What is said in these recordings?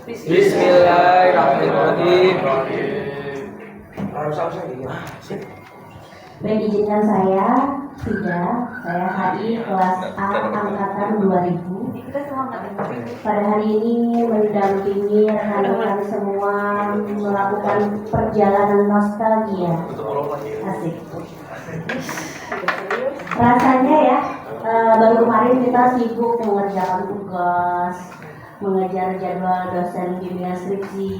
Bismillahirrahmanirrahim. Baik, izinkan saya HI kelas A angkatan 2000. Pada hari ini mendampingi rekan-rekan semua melakukan perjalanan nostalgia. Asik. Rasanya ya, baru kemarin kita sibuk mengerjakan tugas, mengejar jadwal dosen bimbingan skripsi,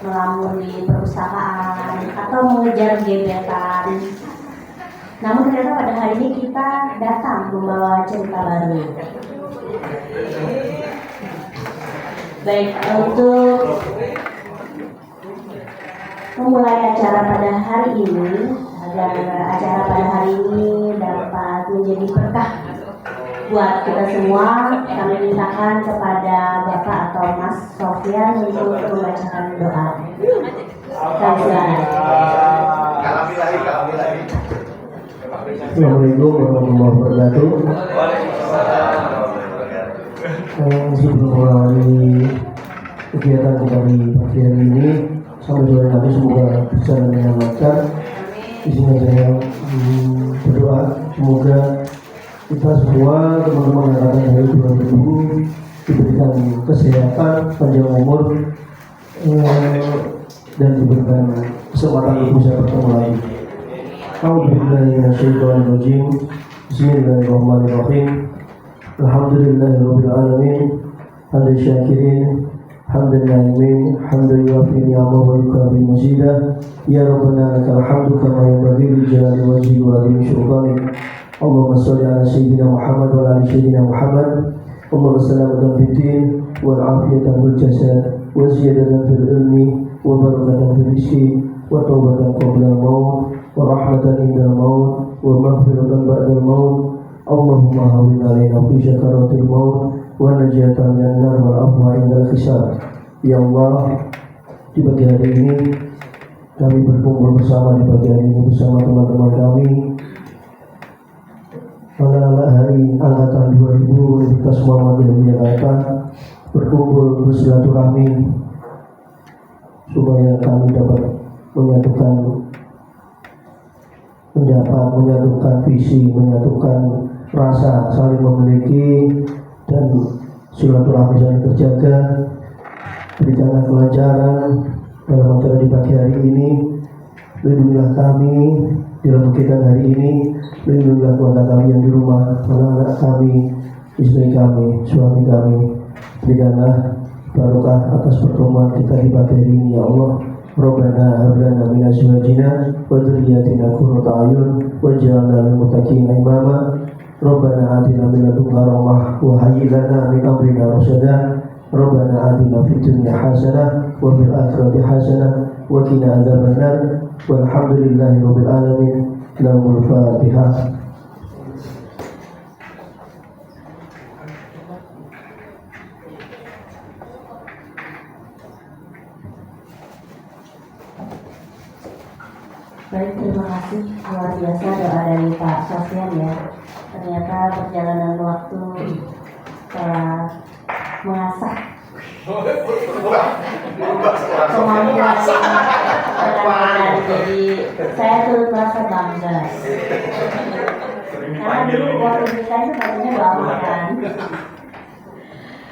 melamun di perusahaan, atau mengejar gebetan. Namun ternyata pada hari ini kita datang membawa cerita baru. Baik, untuk memulai acara pada hari ini, agar acara pada hari ini dapat menjadi berkah buat kita semua, kami mintakan kepada Bapak atau Mas Sofyan untuk membacakan doa. Assalamualaikum warahmatullahi wabarakatuh. Sebelum mulai kegiatan kita di pagi hari ini sampai sore nanti semoga berjalan dengan lancar. Izinkan saya berdoa semoga kita semua teman-teman angkatan dari 2000 diberikan kesehatan, panjang umur, dan diberikan kesempatan untuk bisa bertemu lagi. A'udzubillahiminasyaitonirrajim. Bismillahirrahmanirrahim. Alhamdulillahirabbil alamin. Hamdan syakirin, hamdan na'imin, hamdan yuwafi ni'amahu wa yukafi mazidah. Ya Rabbana lakal hamdu kama yanbaghi li jalali wajhika wa 'azimi sultanik. Allahumma shalli ala sayyidina Muhammad wa ala ali sayyidina Muhammad. Allahumma salamatan fid din wal afiyatan fil jasad wa ziyadatan fil ilmi wa barakatan fil rizqi wa taubatan qabla al-maut wa rahmatan indal maut wa maghfiratan ba'dal maut. Allahumma hawwin 'alaina fi sakaratil maut wa najatan minan nar wal afwa indal hisab. Ya Allah, di pagi hari ini kami berkumpul bersama bersama teman-teman kami pada hari angkatan 2000 Universitas Muhammadiyah Jakarta, berkumpul bersilaturahmi supaya kami dapat menyatukan pendapat, menyatukan visi, menyatukan rasa, saling memiliki, dan silaturahmi saling terjaga. Berikanlah kelancaran dalam acara di pagi hari ini. Lindungilah kami dalam kegiatan hari ini. Lindungilah keluarga kami yang di rumah, anak-anak kami, istri kami, suami kami. Berikanlah barokah atas pertemuan kita di pagi hari ini, ya Allah. Rabbana hab lana min azwajina wa dhurriyyatina qurrata a'yun waj'alna lil muttaqina imama. Rabbana atina min ladunka rahmah wa hayyi lana min amrina rasyada. Rabbana atina fid dunya hasanah wa fil akhirati hasanah wa qina adzabannar. Walhamdulillahirabbil alamin. Lahul Fatihah. Baik, terima kasih. Luar biasa doa dari Pak Sofyan ya. Ternyata perjalanan waktu telah mengasah kemampuan rekan-rekan. Jadi saya turut merasa bangga. Karena dulu waktu kita itu katanya lama kan.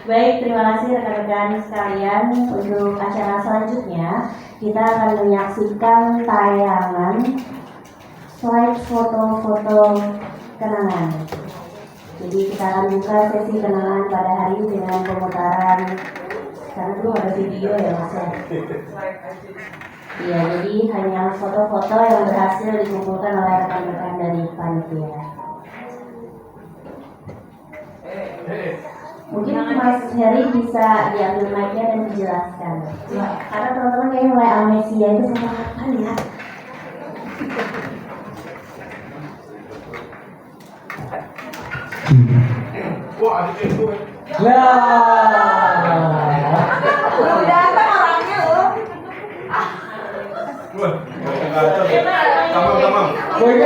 Baik, terima kasih rekan-rekan sekalian. Untuk acara selanjutnya kita akan menyaksikan tayangan slide foto-foto kenangan. Jadi kita akan buka sesi kenangan pada hari ini dengan pemutaran, karena belum ada video ya Mas ya. Iya, jadi hanya foto-foto yang berhasil dikumpulkan oleh rekan-rekan dari panitia. Mungkin Mas Heri bisa diambil mic-nya dan dijelaskan. Karena teman-teman kayaknya mulai amnesia itu sama kapan ya? Wah, ada itu. Belum datang orangnya loh. Tamam. Gue.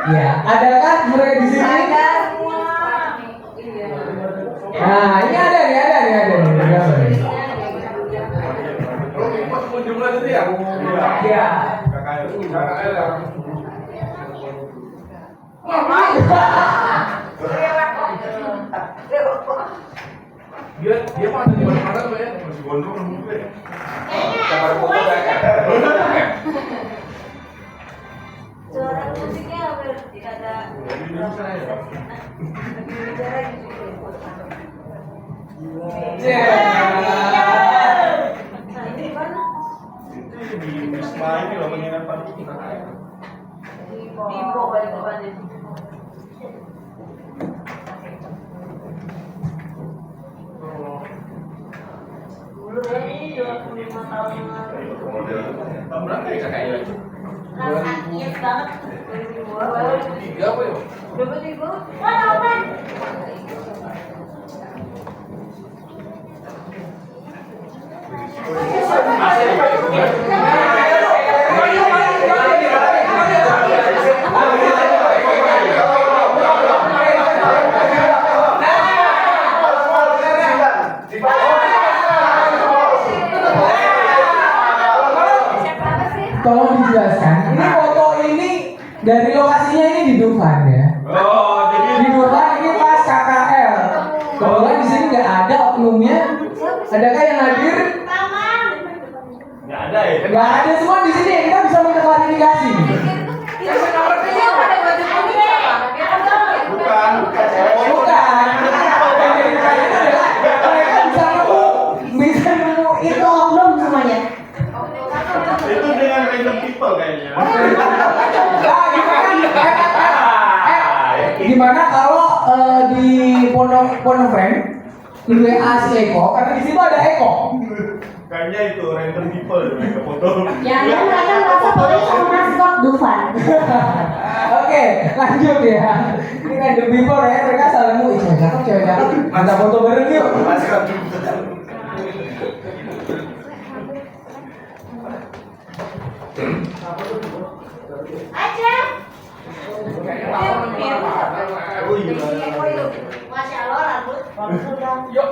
Ya, ada kan mereka di sini? Ada semua. Iya. Nah, ini ada nih. Jumlah itu ya? Iya. KKL. Dia mah ada di mana tuh ya? Masih gondrong nunggu ya. Kamar foto ya. Suara musiknya hampir tidak ada. Nah, ini di mana? Itu di Wisma ini loh penginapan. Di Bogor balik ke Bandung. Dulu ini 25 tahun yang lalu. Tahun berapa ya KKL? Rasanya banget. 2003 apa ya? 2003. Wah, kapan? Tolong dijelaskan. Ini foto ini dari lokasinya ini di Dufan ya. Oh, jadi Di Dufan ini pas KKL. Kebetulan di sini nggak ada oknumnya. Adakah yang hadir? nggak ada ya? Nggak ada semua di sini. Kita bisa minta klarifikasi. Bukan. Bukan. Yang jadi pertanyaan adalah mereka bisa nemu itu oknum semuanya. Itu dengan random people kayaknya. Gimana kalau di Pondok Friend di WA si Eko, karena di situ ada Eko. Kayaknya itu random people yang foto. Jangan mereka merasa boleh sama maskot Dufan. Oke, lanjut ya. Ini kan the people ya, mereka saling mau cewek cakep. Mantap foto bareng yuk. Oh iya. Masya Allah, rambut. Yuk.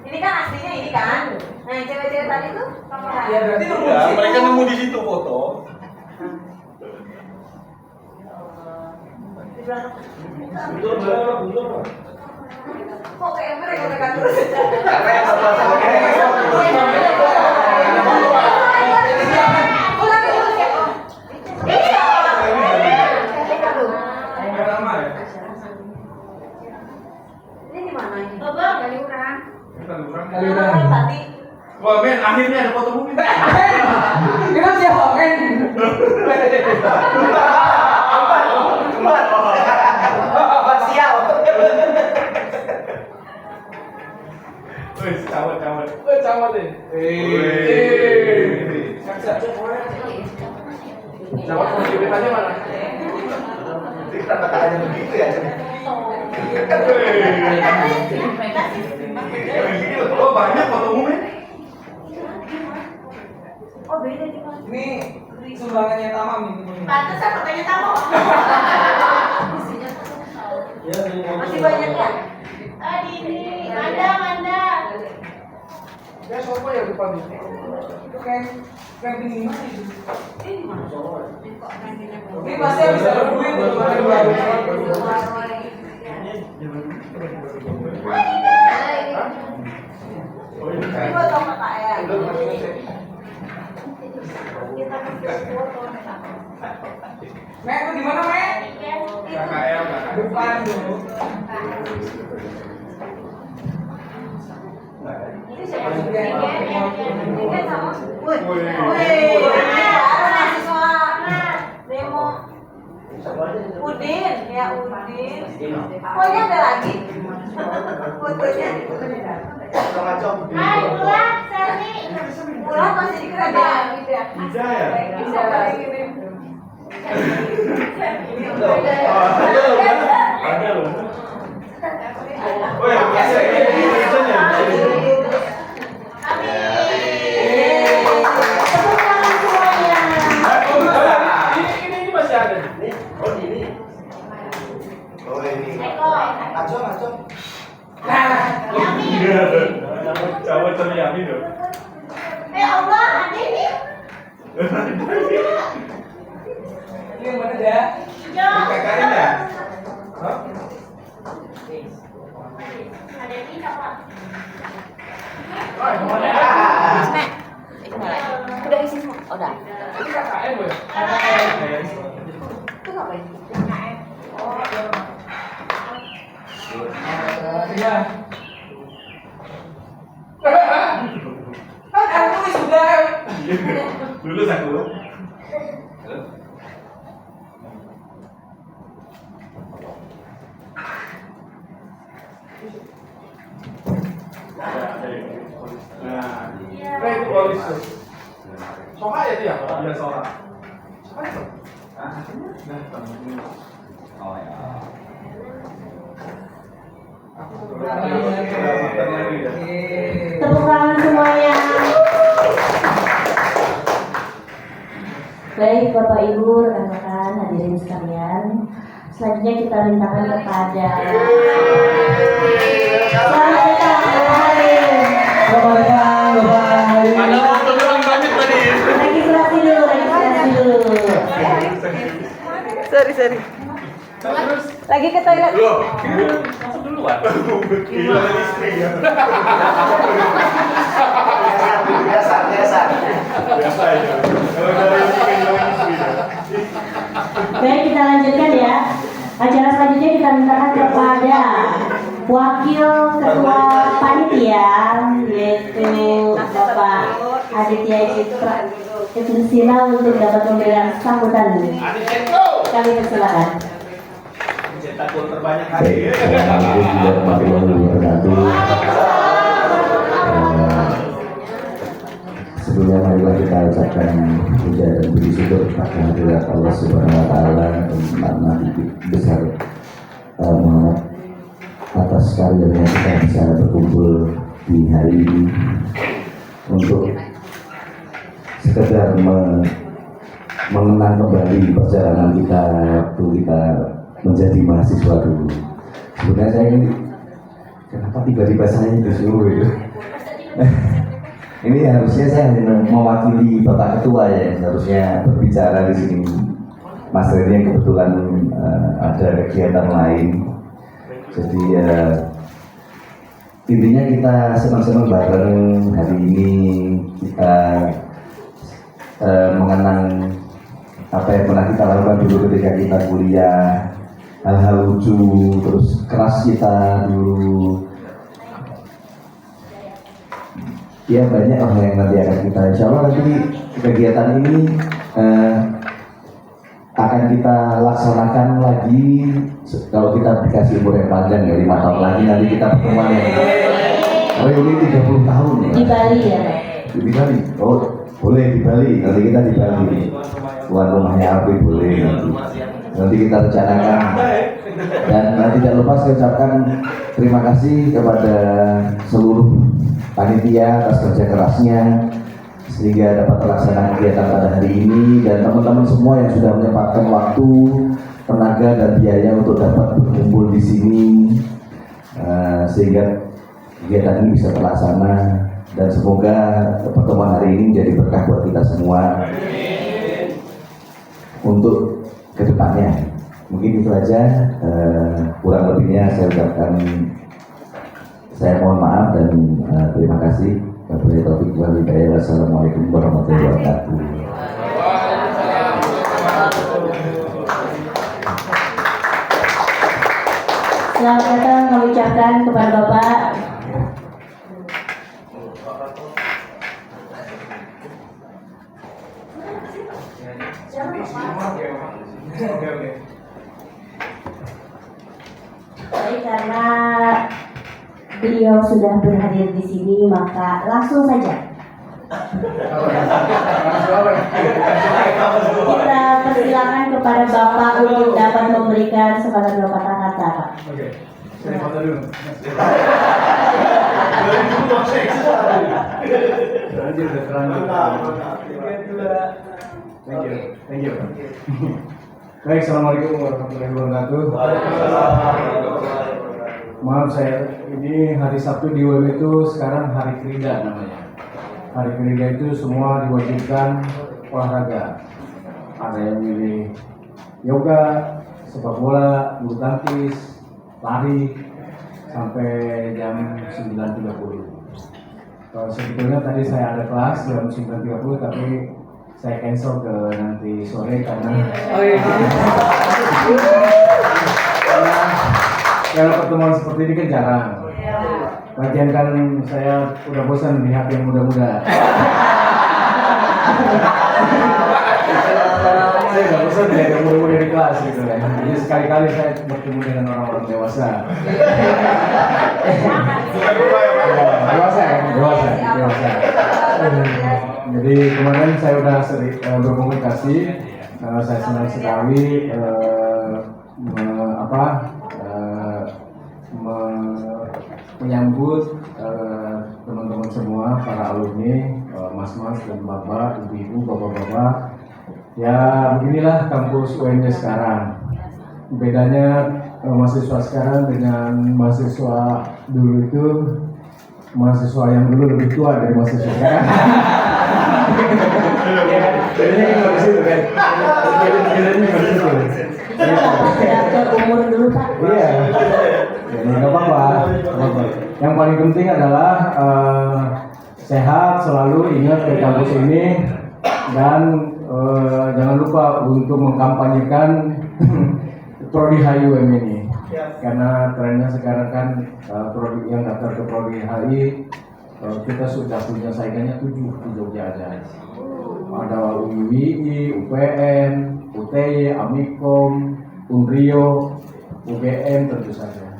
Ini kan aslinya ini kan. Nah, yang cewek-cewek tadi tuh Ya berarti nunggu Ya, di situ. mereka nemu di situ foto. di belakang. Betul. Kok kayak mereka terus? Karena yang sama-sama Ulangi dulu ya. Iya. Ini di mana ini? Kaliurang. Kaliurang. Tadi. Wah men, akhirnya ada foto bumi. Itu siapa kan? Camat deh. Camat mau kirim aja mana? Kata-katanya begitu ya. Oh banyak foto bumi. Oh, beda di mana? Ini sumbangannya Tamam ini. Pantesan katanya tamu. Masih banyak ya? Tadi ini, Manda. Ya siapa ya depan ini? Itu kan camping di mana itu? Ini mana? Ini pasti habis ada duit untuk makan baru. Ini foto kakak ya. Kita foto. Mek, itu di mana, Mek? KKL. Depan dulu. Ini siapa? Ini kan sama. Wih, Wih. baru mahasiswa demo. Udin, ya Udin. Oh ini ada lagi fotonya. Hai Ulan, Sani. Ulan masih di kerajaan gitu ya? Bisa ya? Bisa lagi. Ada loh. Oh ya, biasa ya. Tepuk tangan semuanya. Ini yang mana dah? Kakaknya ya? Hah? Ada yang minta, Pak. Nek. Udah isi semua. Oh, udah. Ini KKN gue. Itu ngapain? Iya. Aku sudah. Lulus aku. Nah, itu polis tuh. Sok aja dia, dia seorang. Sok aja. Nah, temen. Oh ya. Tepuk tangan semuanya. Baik Bapak Ibu, rekan-rekan hadirin sekalian, selanjutnya kita mintakan kepada selamat datang Bapak Halim. Ada foto doang banyak tadi. Registrasi dulu. Sorry. Lagi ke toilet. Loh, masuk duluan. Gila istri ya. Biasa aja. Kalau dari istri ya. Baik, kita lanjutkan ya. Acara selanjutnya kita mintakan kepada Wakil Ketua Panitia, yaitu Bapak Aditya Citra untuk dapat memberikan sambutan. Kami persilakan. Cetak gol terbanyak Baik, hari. Assalamualaikum warahmatullahi wabarakatuh. Sebelumnya marilah kita ucapkan puja dan puji syukur kepada hadirat Allah Subhanahu Wa Taala dan karena besar Muhammad atas karyanya kita bisa berkumpul di hari ini untuk sekedar mengenang kembali perjalanan kita waktu kita menjadi mahasiswa dulu. Sebenarnya saya ini kenapa tiba-tiba saya disuruh itu? Ini harusnya saya mewakili Bapak Ketua ya, harusnya berbicara di sini. Mas Reni yang kebetulan ada kegiatan lain. Jadi intinya kita senang-senang bareng hari ini, kita mengenang apa yang pernah kita lakukan dulu ketika kita kuliah, hal-hal lucu, terus keras kita dulu. Ya banyak hal yang nanti akan kita, insya Allah nanti kegiatan ini akan kita laksanakan lagi kalau kita dikasih umur yang panjang ya 5 tahun lagi nanti kita pertemuan yang reuni 30 tahun ya. Di Bali ya. Di Bali, oh boleh di Bali, nanti kita di Bali. Tuan rumahnya Alfi boleh nanti kita rencanakan. Dan tidak lupa saya ucapkan terima kasih kepada seluruh panitia atas kerja kerasnya sehingga dapat terlaksana kegiatan pada hari ini, dan teman-teman semua yang sudah menyempatkan waktu, tenaga dan biaya untuk dapat berkumpul di sini sehingga kegiatan ini bisa terlaksana, dan semoga pertemuan hari ini menjadi berkah buat kita semua untuk kedepannya. Mungkin itu aja, kurang lebihnya saya ucapkan saya mohon maaf dan terima kasih. Wabillahi taufiq wal hidayah. Wassalamualaikum warahmatullahi wabarakatuh. Selamat datang kami ucapkan kepada Bapak. Oke. Baik, karena beliau sudah berhadir di sini, maka langsung saja kita persilakan kepada Bapak untuk dapat memberikan sepatah dua patah kata, Pak. Oke. Saya foto dulu. Thank you. Baik, assalamualaikum warahmatullahi wabarakatuh. Maaf saya, ini hari Sabtu di UM itu sekarang hari Krida namanya. Hari Krida itu semua diwajibkan olahraga. Ada yang milih yoga, sepak bola, bulu tangkis, lari sampai jam 9.30. Sebetulnya tadi saya ada kelas jam 9.30 tapi saya cancel ke nanti sore karena kalau pertemuan seperti ini kan jarang. Lagian kan saya udah bosan melihat yang muda-muda. Saya udah bosan melihat yang muda-muda di kelas gitu kan. Jadi sekali-kali saya bertemu dengan orang-orang dewasa. Dewasa. Jadi kemarin saya udah sering berkomunikasi. Saya senang sekali menyambut teman-teman semua, para alumni, mas-mas dan bapak, ibu-ibu, bapak-bapak. Ya beginilah kampus UNJ sekarang. Bedanya mahasiswa sekarang dengan mahasiswa dulu itu, mahasiswa yang dulu lebih tua dari mahasiswa sekarang. Bedanya nggak di situ kan? Bedanya nggak di situ. Umur dulu Pak. Iya. Jadi nggak apa-apa. Yang paling penting adalah sehat, selalu ingat ke kampus ini dan jangan lupa untuk mengkampanyekan Prodi HIUM ini. Karena trennya sekarang kan prodi yang daftar ke Prodi HI kita sudah punya saingannya 7 di Jogja aja. Ada UII, UPN, UTY, Amikom, Unrio, UGM tentu saja.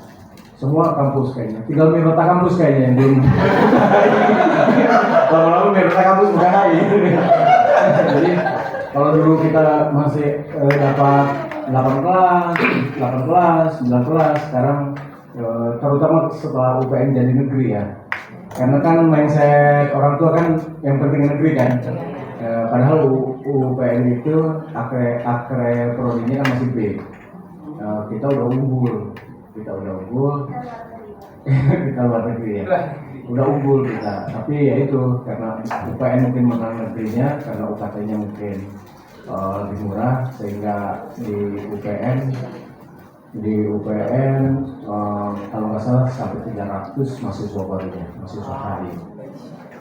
Semua kampus kayaknya. Tinggal Mirota kampus kayaknya yang belum. Lama-lama Mirota kampus bukan HI. Jadi kalau dulu kita masih dapat 8 kelas, 9 kelas, sekarang terutama setelah UPN jadi negeri ya. Karena kan mindset orang tua kan yang penting negeri kan. Padahal UPN itu akre prodinya kan masih B. Kita udah unggul, kita luar negeri ya. Udah unggul kita, tapi ya itu karena UPN mungkin menang negerinya, karena UKT-nya mungkin lebih murah, sehingga di UPN kalau nggak salah sampai 300 mahasiswa barunya, mahasiswa hari.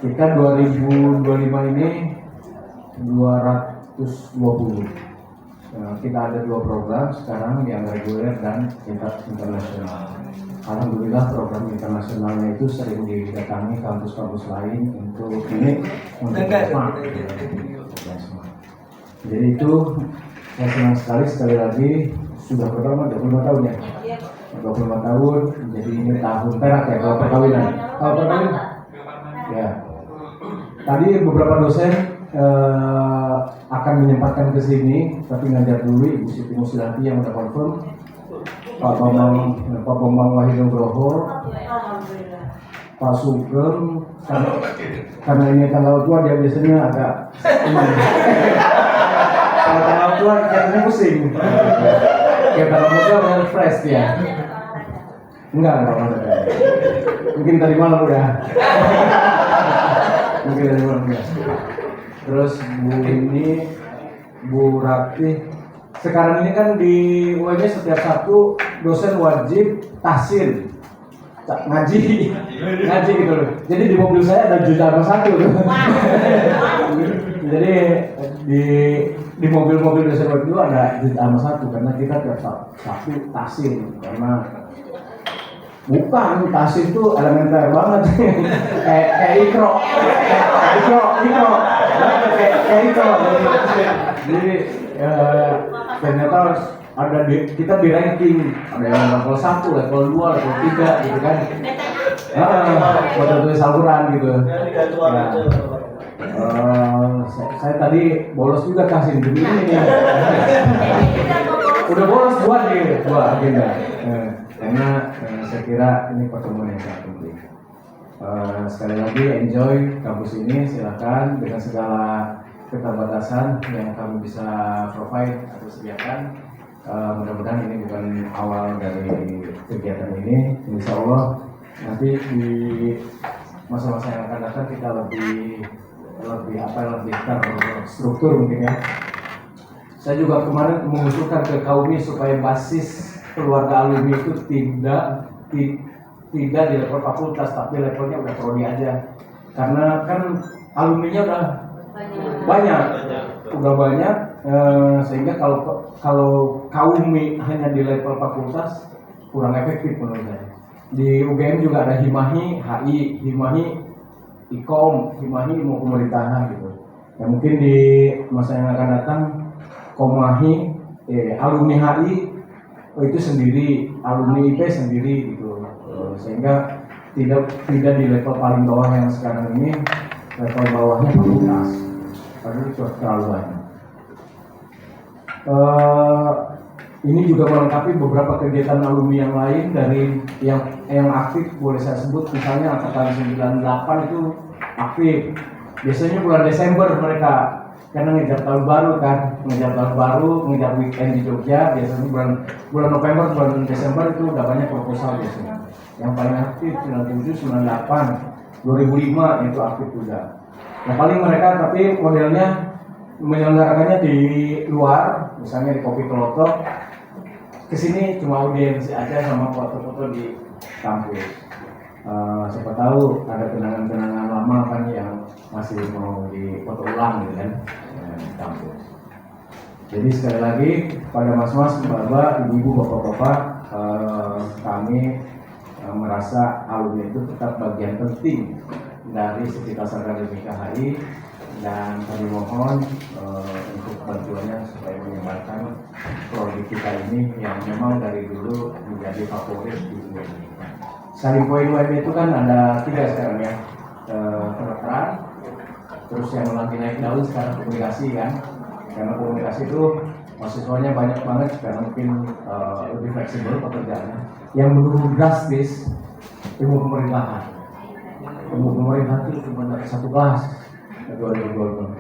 Kita 2025 ini 220. Kita ada 2 program sekarang, yang reguler dan internasional. Alhamdulillah program internasionalnya itu sering didatangi kampus-kampus lain untuk benchmark. Jadi itu saya senang sekali lagi sudah berapa? 25 tahun ya. 25 tahun, jadi ini tahun perak ya kalau perkawinan. Kalau perkawinan, ya. Tadi beberapa dosen akan menyempatkan ke sini, tapi ngajar dulu Ibu Siti Musliati yang udah confirm, Pak Bambang Wahidnugroho, Pak Sugeng, karena ini tanggal tua dia biasanya agak kalau tanggal tua kelihatannya pusing. Kayak tanggal muda udah fresh dia. Enggak. Mungkin tadi malam udah. Terus Bu Ratih, sekarang ini kan di UNJ setiap Sabtu dosen wajib tahsin ngaji gitu loh. Jadi di mobil saya ada jutaan satu tuh. Jadi di mobil-mobil dosen wajib itu ada jutaan satu karena kita tiap Sabtu tahsin, karena bukan tahsin itu elementer banget. kayak ikro. Jadi ternyata ada kita di ranking, ada yang level 1, level 2, level 3 gitu kan. Pada tulis Al-Quran gitu. Saya tadi bolos juga kasih begini nih. Udah bolos 2 agenda. Karena saya kira ini pertemuan yang sangat penting. Sekali lagi enjoy kampus ini, silakan dengan segala keterbatasan yang kami bisa provide atau sediakan. Mudah-mudahan ini bukan awal dari kegiatan ini. Insya Allah nanti di masa-masa yang akan datang kita lebih lebih terstruktur mungkin ya. Saya juga kemarin mengusulkan ke Kaumi supaya basis keluarga alumni itu tidak di level fakultas, tapi levelnya udah prodi aja. Karena kan alumninya udah banyak, sehingga kalau Kaumi hanya di level fakultas kurang efektif menurut saya. Di UGM juga ada Himahi, HI, Himahi, Ikom, Himahi ilmu pemerintahan gitu. Ya mungkin di masa yang akan datang Komahi, alumni HI itu sendiri, alumni IP sendiri gitu, sehingga tidak di level paling bawah yang sekarang ini, level bawahnya fakultas, padahal itu terlalu banyak. Ini juga melengkapi beberapa kegiatan alumni yang lain dari yang aktif, boleh saya sebut misalnya angkatan 98 itu aktif. Biasanya bulan Desember mereka karena ngejar tahun baru, ngejar weekend di Jogja. Biasanya bulan November, bulan Desember itu udah banyak proposal biasanya. Yang paling aktif 97, 98, 2005 itu aktif juga. Nah paling mereka tapi modelnya menyelenggarakannya di luar, misalnya di Kopi Kelotok. Kesini cuma audiensi aja sama foto-foto di kampus. Siapa tahu ada kenangan-kenangan lama kan yang masih mau difoto ulang gitu kan di kampus. Jadi sekali lagi pada mas-mas, mbak-mbak, ibu-ibu, bapak-bapak, kami merasa alumni itu tetap bagian penting dari Sivitas Akademika HI, dan kami mohon untuk bantuannya supaya menyebarkan prodi kita ini yang memang dari dulu menjadi favorit di dunia. Selling point UMY itu kan ada 3 sekarang ya, kedokteran, terus yang lagi naik daun sekarang komunikasi kan, karena komunikasi itu mahasiswanya banyak banget sekarang, mungkin lebih fleksibel pekerjaannya. Yang menurun drastis ilmu pemerintahan itu cuma ada 1 kelas 2020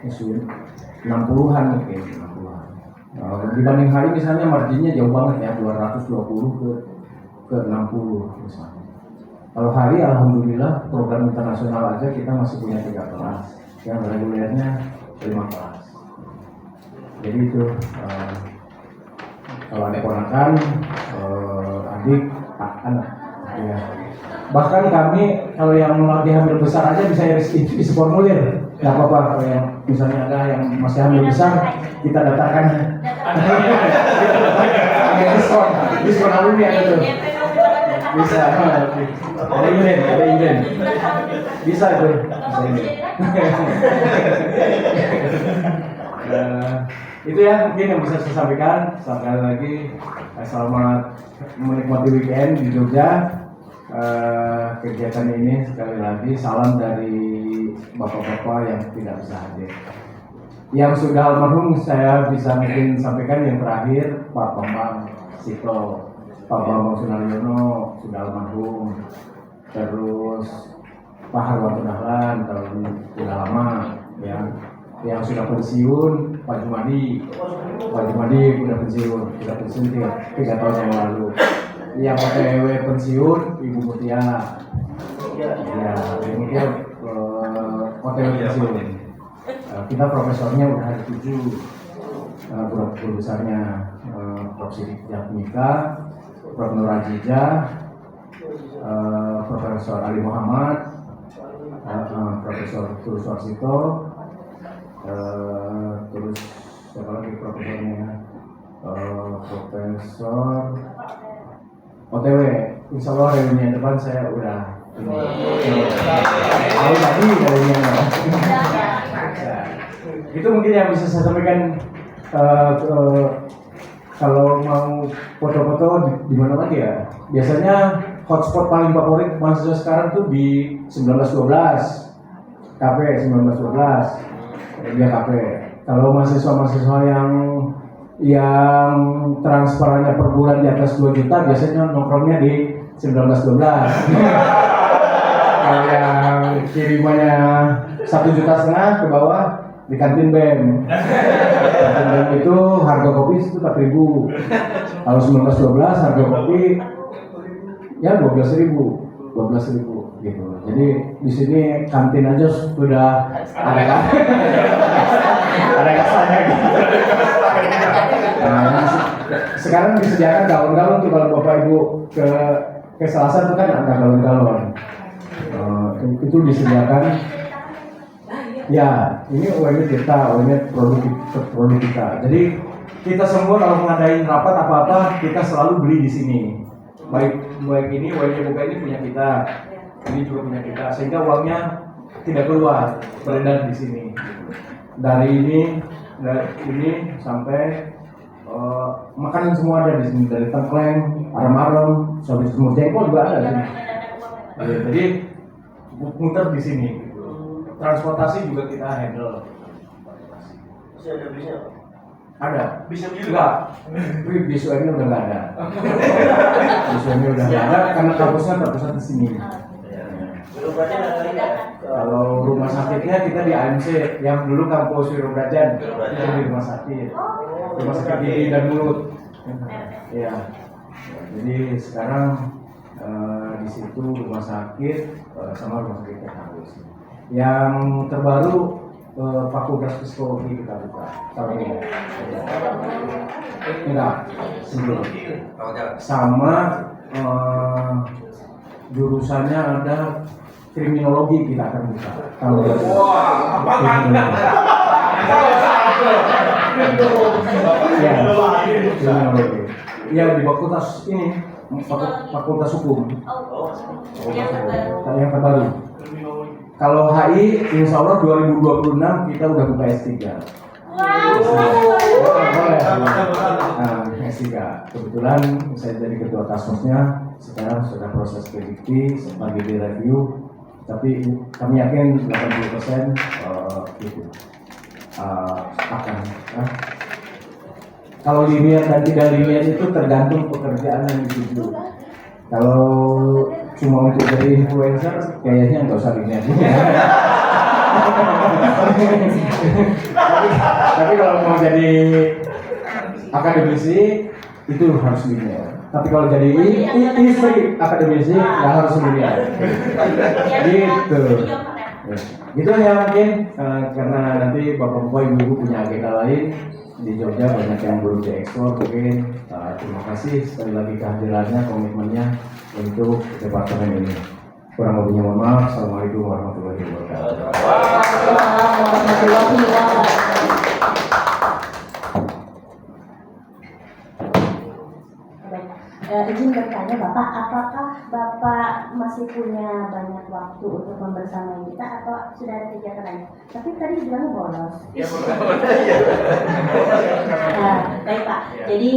isu 60-an mungkin 60-an. Dibanding hari misalnya marginnya jauh banget ya, 220 ke 60 misalnya. Kalau hari alhamdulillah program internasional aja kita masih punya 3 kelas, yang regulernya 5 kelas. Jadi itu kalau ada ponakan, adik, anak ya. Bahkan kami kalau yang lagi hamil besar aja bisa isi formulir, nggak apa-apa. Kalau yang misalnya ada yang masih hamil besar, kita daftarkan. Ada diskon alumni ada tuh. Bisa, ada iden, bisa itu. Itu ya mungkin yang bisa saya sampaikan. Sekali lagi selamat menikmati weekend di Jogja. Kegiatan ini sekali lagi salam dari bapak-bapak yang tidak bisa hadir. Yang sudah almarhum saya bisa mungkin sampaikan yang terakhir, Pak Bambang Sito, Pak Bambang Sunaryono sudah almarhum. Terus Pak Harwanto Dahlan sudah lama ya. Yang sudah pensiun Pak Jumadi sudah pensiun 3 tahun yang lalu. Yang OTW pensiun Ibu Mutia, ya Ibu Mutia OTW pensiun. Kita profesornya udah ada 7, guru besarnya Prof. Sidik Jatmika, Prof. Nur Ajija, Profesor Ali Muhammad, Profesor Tulus Warsito, terus siapa lagi profesornya, Profesor OTW. Insya Allah reuni depan saya udah tahu tadi reuninya. Itu mungkin yang bisa saya sampaikan. Kalau mau foto-foto di mana lagi ya? Biasanya hotspot paling favorit mahasiswa sekarang tuh di 1912, kafe 1912, dia kafe. Kalau mahasiswa yang transferannya per bulan di atas 2 juta biasanya nongkrongnya di 1912. Kalau yang kirimannya 1,5 juta ke bawah di kantin BEM. Kantin BEM itu harga kopi itu 4.000. Kalau 1912 harga kopi ya 12.000. 12.000 gitu. Jadi di sini kantin aja sudah ada kan? Ada kasarnya gitu. Nah, sekarang disediakan galon-galon tuh kalau Bapak Ibu ke Selasa itu kan ada galon-galon. Itu disediakan. Ya, ini UMI kita, UMI produk kita. Jadi kita semua kalau mengadain rapat apa-apa kita selalu beli di sini. Baik ini UMI buka ini punya kita, ini juga punya kita, sehingga uangnya tidak keluar, beredar di sini. Dari ini sampai makanan semua ada di sini, dari tengkleng, arem-arem, sampai semur jengkol juga ada di sini. Jadi muter di sini. Transportasi juga kita handle. Masih ada bisnya? Ada. Bisa Enggak. Bis ini udah nggak ada. Bis ini udah nggak ada karena kampusnya terpusat di sini. Kalau rumah sakitnya kita di AMC, yang dulu kampus Wirobrajan, itu di rumah sakit gigi dan mulut. Ya. Jadi sekarang di situ rumah sakit sama rumah sakit kampus. Yang terbaru Fakultas Psikologi kita buka tahun ini. Enggak, sebelum. Sama jurusannya ada kriminologi kita akan buka tahun ini. Ya, kriminologi. Ya di fakultas ini, fakultas hukum. Yang terbaru. Kalau HI, insya Allah 2026 kita udah buka S3. Nah, S3. Kebetulan saya jadi ketua kasusnya, sekarang sudah proses prediksi, sebagai di review. Tapi kami yakin 80% gitu akan. Kalau linear dan tidak linear itu tergantung pekerjaan yang dituju. Kalau cuma untuk jadi influencer, kayaknya nggak usah linear. Tapi kalau mau jadi akademisi itu harus linear. Tapi kalau jadi istri akademisi nggak harus linear. Gitu. Gitu ya mungkin karena nanti bapak-bapak ibu-ibu punya agenda lain di Jogja, banyak yang belum diekspor mungkin. Terima kasih sekali lagi kehadirannya, komitmennya untuk departemen ini. Kurang lebihnya mohon maaf. Assalamualaikum warahmatullahi wabarakatuh. Izin bertanya Bapak, apakah Bapak masih punya banyak waktu untuk membersamai kita atau sudah ada kegiatan lain? Tapi tadi bilangnya bolos. Baik Pak, jadi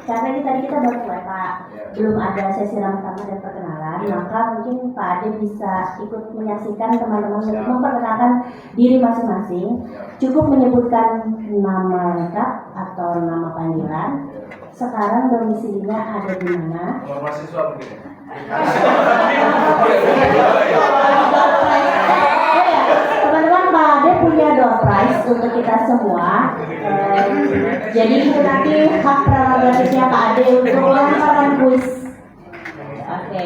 karena tadi kita baru mulai Pak, belum ada sesi ramah dan perkenalan, maka mungkin Pak Ade bisa ikut menyaksikan teman-teman untuk memperkenalkan diri masing-masing. Cukup menyebutkan nama lengkap atau nama panggilan. Sekarang domisilinya ada di mana? Mahasiswa mungkin. Teman-teman, Pak Ade punya door prize untuk kita semua. Jadi nanti hak prerogatifnya Pak Ade untuk melemparkan kuis. Oke.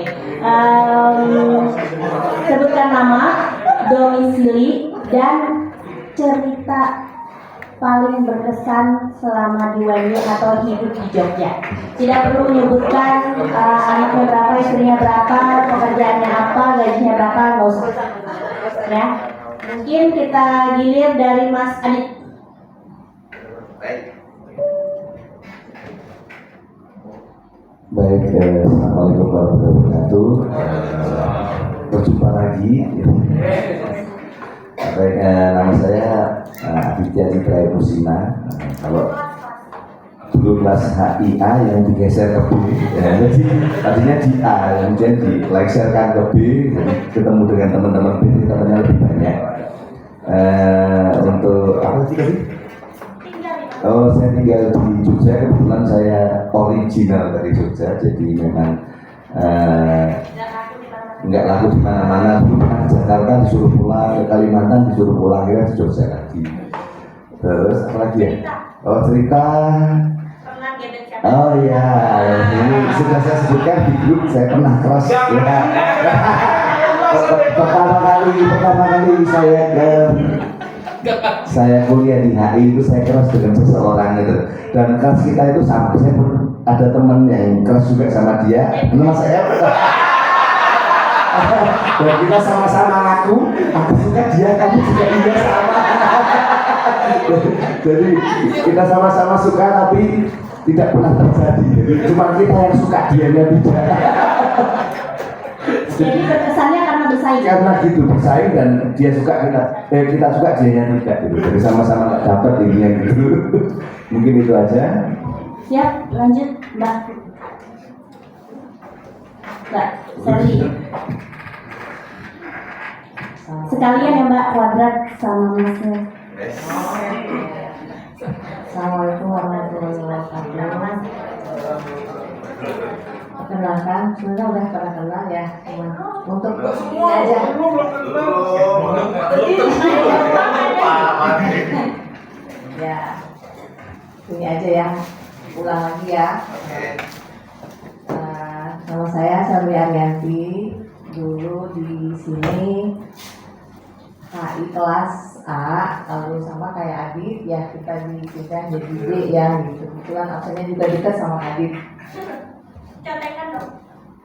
Sebutkan nama, domisili, dan cerita paling berkesan selama di UMY atau hidup di Jogja. Tidak perlu menyebutkan anaknya berapa, istrinya berapa, pekerjaannya apa, gajinya berapa, nggak usah. Ya, mungkin kita gilir dari Mas Adit. Baik, assalamualaikum warahmatullahi wabarakatuh. Berjumpa lagi. Baik, nama saya Aditya Citra Musina. Kalau dulu kelas HIA yang digeser ke B, ya, jadi tadinya di A, kemudian dilengsarkan ke B, jadi ketemu dengan teman-teman B, temannya lebih banyak. Untuk apa sih tadi? Oh, saya tinggal di Jogja, kebetulan saya original dari Jogja, jadi memang nggak laku di mana-mana. Dulu pernah ke Jakarta disuruh pulang, ke Kalimantan disuruh pulang, akhirnya di Jogja lagi. Terus apa lagi ya? Oh, cerita. Oh iya, ini sudah saya sebutkan di grup, saya pernah keras ya. Pertama kali saya kuliah di HI itu saya keras dengan seseorang itu, dan keras kita itu sama. Saya pun ada teman yang keras juga sama dia, nama saya. Dan kita sama-sama ngaku, aku suka dia, kamu juga iya sama. Jadi kita sama-sama suka tapi tidak pernah terjadi. Cuma kita yang suka dianya tidak. Jadi berkesannya karena bersaing. Karena gitu bersaing dan dia suka kita suka dianya tidak gitu. Jadi sama-sama nggak dapat ininya gitu. Mungkin itu aja. Siap, lanjut Mbak. Mbak Sally. Sekalian ya Mbak, kuadrat sama Masnya. Assalamualaikum warahmatullahi wabarakatuh. Perkenalkan, sebenarnya udah pernah kenal ya, cuman untuk ini aja. Ya, ini aja ya, ulang lagi ya. Nama saya Sabri Arianti, dulu di sini HI kelas A, lalu sama kayak Adit ya, kita dipindah jadi B ya gitu. Kebetulan absennya juga dekat sama Adit. Contekan dong.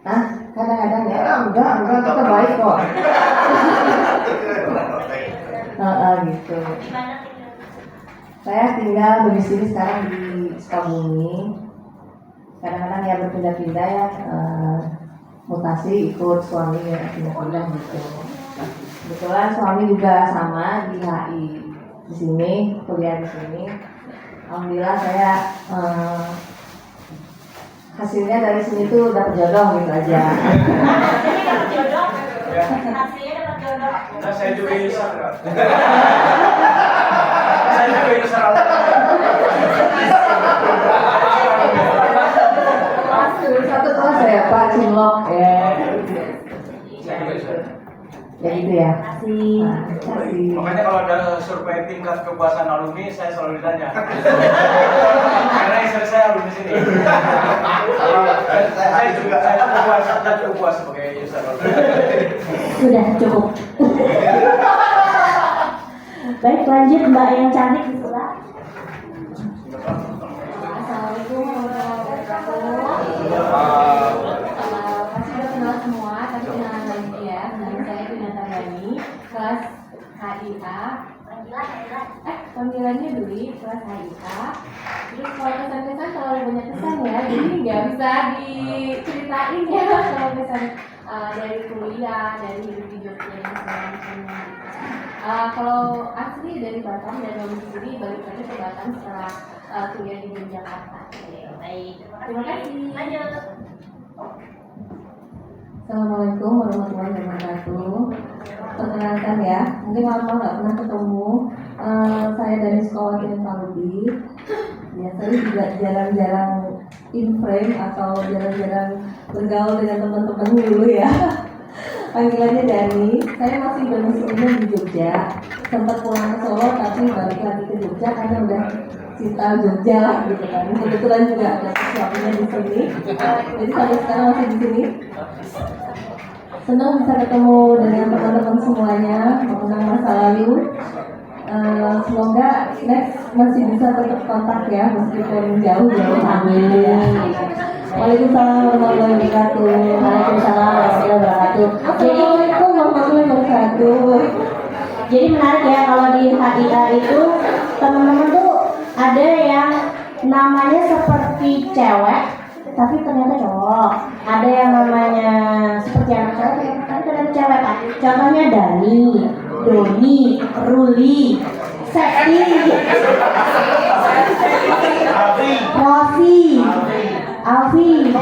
Nah, kadang-kadang ya, enggak, kita baik kok. Gitu. Saya tinggal domisili sekarang di Sukabumi. Kadang-kadang ya berpindah-pindah ya, mutasi ikut suami ya pindah-pindah gitu. Kebetulan suami juga sama di HI di sini, kuliah di sini. Alhamdulillah saya hasilnya dari sini tuh dapat jodoh gitu aja. Hasilnya dapat jodoh. Hasilnya dapat jodoh. Nah, saya juga Yusar. Saya juga Yusar. Satu kelas saya Pak Cinlok ya. Ya gitu ya. Kasih. Makanya kalau ada survei tingkat kepuasan alumni, saya selalu ditanya. Karena istri saya alumni sini. Saya cukup puas sebagai user alumni. Sudah cukup. Baik, lanjut Mbak yang cantik di sebelah. Assalamualaikum warahmatullahi wabarakatuh. Pasti udah kenal semua, tapi kenalan lagi ya. Nama saya Binata Yani, kelas HIA. Panggilannya Dwi, kelas HIA. Terus kalau kesan-kesan terlalu banyak kesan ya, jadi nggak bisa diceritain ya kalau kesan dari kuliah, dari hidup di Jogja dan segala macamnya. Kalau asli dari Batam dan domisili balik lagi ke Batam setelah kuliah di Yogyakarta. Baik, terima kasih. Lanjut. Assalamualaikum warahmatullahi wabarakatuh. Perkenalkan ya, mungkin lama nggak pernah ketemu. Saya dari sekolah Kirim Kaludi. Biasanya juga jarang-jarang in frame atau jarang-jarang bergaul dengan teman-teman dulu ya. Panggilannya Dani. Saya masih domisilinya di Jogja. Sempat pulang ke Solo tapi balik lagi ke Jogja karena udah cinta Jogja lah gitu kan. Kebetulan juga ada sesuatunya di sini. Jadi sampai sekarang masih di sini. Senang bisa ketemu dengan teman-teman semuanya, mengenang masa lalu. Semoga next masih bisa tetap kontak ya meskipun jauh-jauh. Amin. Waalaikumsalam warahmatullahi wabarakatuh. Waalaikumsalam warahmatullahi wabarakatuh. Assalamualaikum warahmatullahi wabarakatuh. Jadi menarik ya kalau di HIA itu teman-teman tuh ada yang namanya seperti cewek tapi ternyata cowok. Ada yang namanya seperti anak cewek tapi ternyata cewek Pak. Contohnya Dani, Doni, Ruli, Septi, Rofi, Alfi,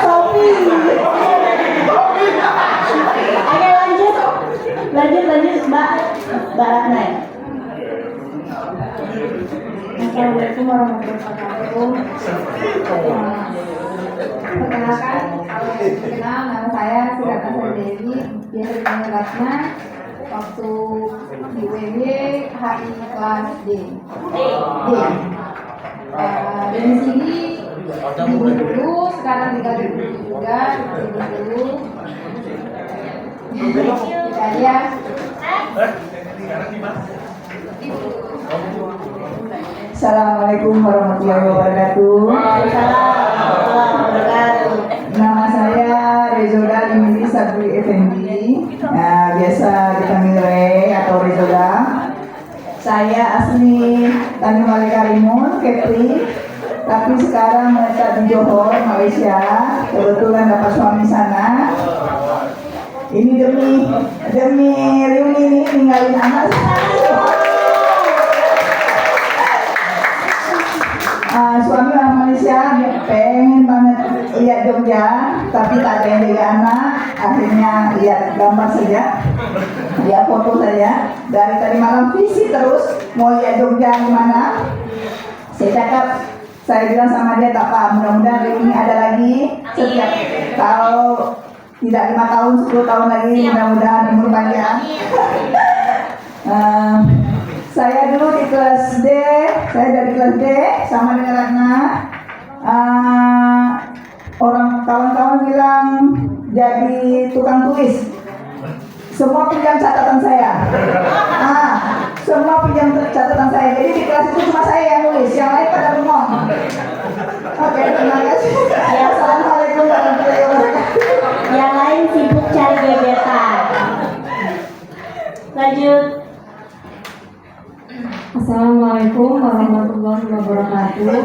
Sofi. Oke lanjut Mbak Ratna. Assalamualaikum warahmatullahi wabarakatuh. Perkenalkan, nama saya Sugata Dewi, biasa dipanggil Ratna. Waktu di UMY HI kelas D. dari sini dulu, sekarang tinggal di sini juga, dulu. Ya. Assalamualaikum warahmatullahi wabarakatuh. Nama saya Rezoda Limiti Sabri Effendi, biasa dipanggil Re atau Rezoda. Saya asli Tanjung Karimun, Kepri, tapi sekarang menetap di Johor, Malaysia. Kebetulan dapat suami sana. Ini demi reuni ini ninggalin anak. Suami orang Malaysia pengen banget lihat Jogja, tapi tak ada yang jaga anak. Akhirnya lihat gambar saja, lihat foto saja. Dari tadi malam visi terus mau lihat Jogja gimana. Saya bilang sama dia, tak apa, mudah-mudahan ini ada lagi. Setiap kalau tidak 5 tahun, 10 tahun lagi, mudah-mudahan umur panjang. Saya dulu di kelas D, saya dari kelas D sama dengan Ratna. Orang kawan-kawan bilang jadi tukang tulis. Semua pinjam catatan saya. Semua pinjam catatan saya. Jadi di kelas itu cuma saya yang nulis, yang lain pada bengong. Oke, terima kasih. Assalamualaikum warahmatullahi wabarakatuh. Yang lain sibuk cari gebetan. Lanjut. Assalamualaikum warahmatullahi wabarakatuh.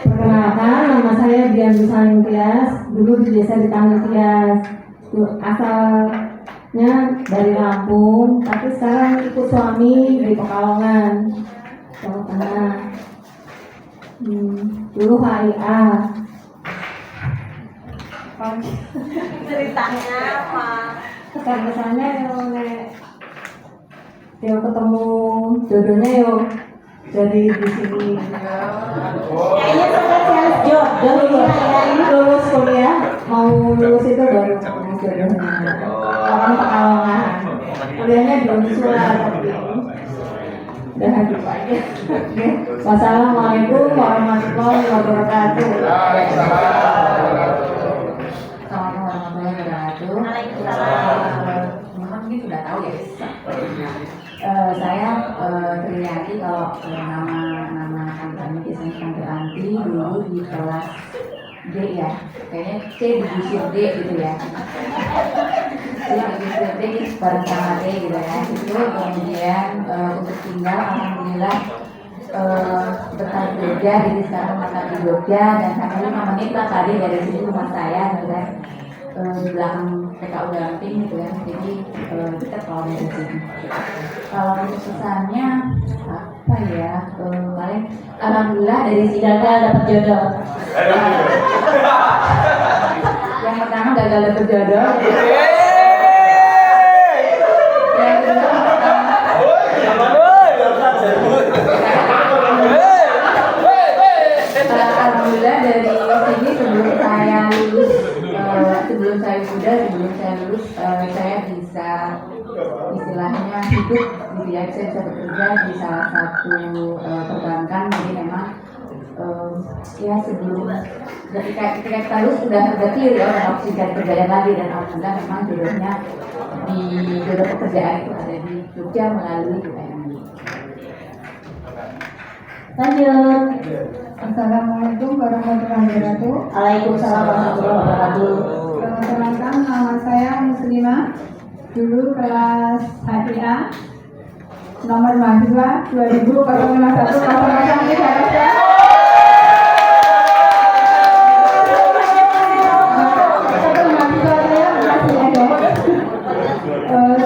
Perkenalkan, nama saya Dian Busaning Tias. Dulu di desa dipanggil Tias. Asalnya dari Lampung, tapi sekarang ikut suami di Pekalongan, Jawa Tengah. Dulu HIA. Ceritanya apa? Kesannya yo ketemu jodohnya yo dari di sini. Kayaknya sempat challenge jodoh Ini lulus kuliah, mau lulus itu baru ketemu jodohnya. Orang Pekalongan. Kuliahnya di Unisula tapi udah habis aja. Oke. Wassalamualaikum warahmatullahi wabarakatuh. Assalamualaikum warahmatullahi wabarakatuh. Mungkin sudah tahu ya. Saya Triyanti, kalau nama kampanye biasanya Tante Anti, dulu di kelas D ya, kayaknya C digusir D gitu ya. C digusir D bareng sama D gitu ya. Itu kemudian untuk tinggal alhamdulillah betah di Jogja, jadi sekarang menetap di Jogja dan sampai 5 menit lah tadi dari sini rumah saya gitu kan. Di belakang PKU Damping gitu ya, jadi kita kalau dari sini. Kalau untuk pesannya apa ya, paling alhamdulillah dari sini Gagal dapat jodoh. yang pertama gagal dapet jodoh. Yang kedua alhamdulillah dari sini sebelum saya lulus, sebelum saya lulus, saya bisa istilahnya hidup gitu ya, saya bisa bekerja di salah satu perbankan. Jadi memang ya sebelum ketika kita lulus sudah berarti ya opsi cari pekerjaan lagi, dan alhamdulillah memang jodohnya di jodoh pekerjaan itu ada di Jogja melalui UMI. Lanjut. Assalamualaikum warahmatullahi wabarakatuh. Waalaikumsalam warahmatullahi wabarakatuh. Perkenalkan, nama saya Muslimah. Dulu kelas HIA, nomor mahasiswa 2051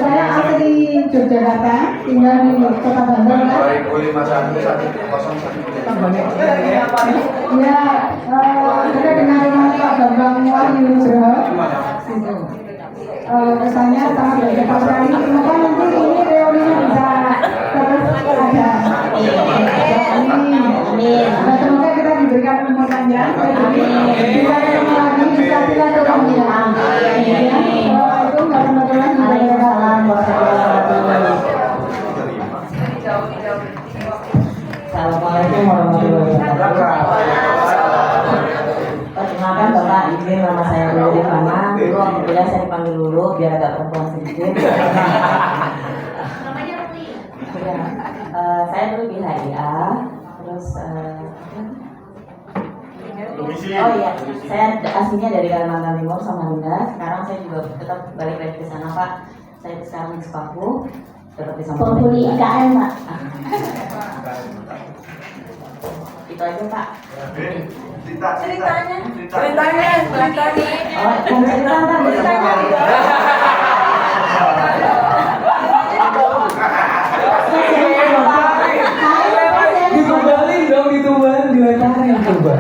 saya asli Yogyakarta, tinggal di Kota Bandung kan. Ya, kita dengan Pak Bambang Wahyu Nugroho. Gitu. Kesannya sangat berdekat sekali. Semoga nanti ini reuninya bisa terus ada. Amin. Semoga kita diberikan umur panjang. Bisa ketemu lagi, bisa silaturahmi. Assalamualaikum warahmatullahi wabarakatuh. Assalamualaikum warahmatullahi wabarakatuh. Perkenalkan Bapak, ini nama saya Lulu Rifana. Dulu waktu kuliah saya dipanggil Lulu biar agak perempuan sedikit. Namanya Ruli. Ya, saya dulu di HIA, terus oh iya, saya aslinya dari Kalimantan Timur, Samarinda. Sekarang saya juga tetap balik lagi ke sana, Pak. Saya sekarang di Sepaku, tetap di Samarinda. Penghuni IKN, Pak. Itu aja, Pak. Ceritanya. Oh, mau cerita ntar Ditumbalin dong, ditumbalin, dilemparin coba.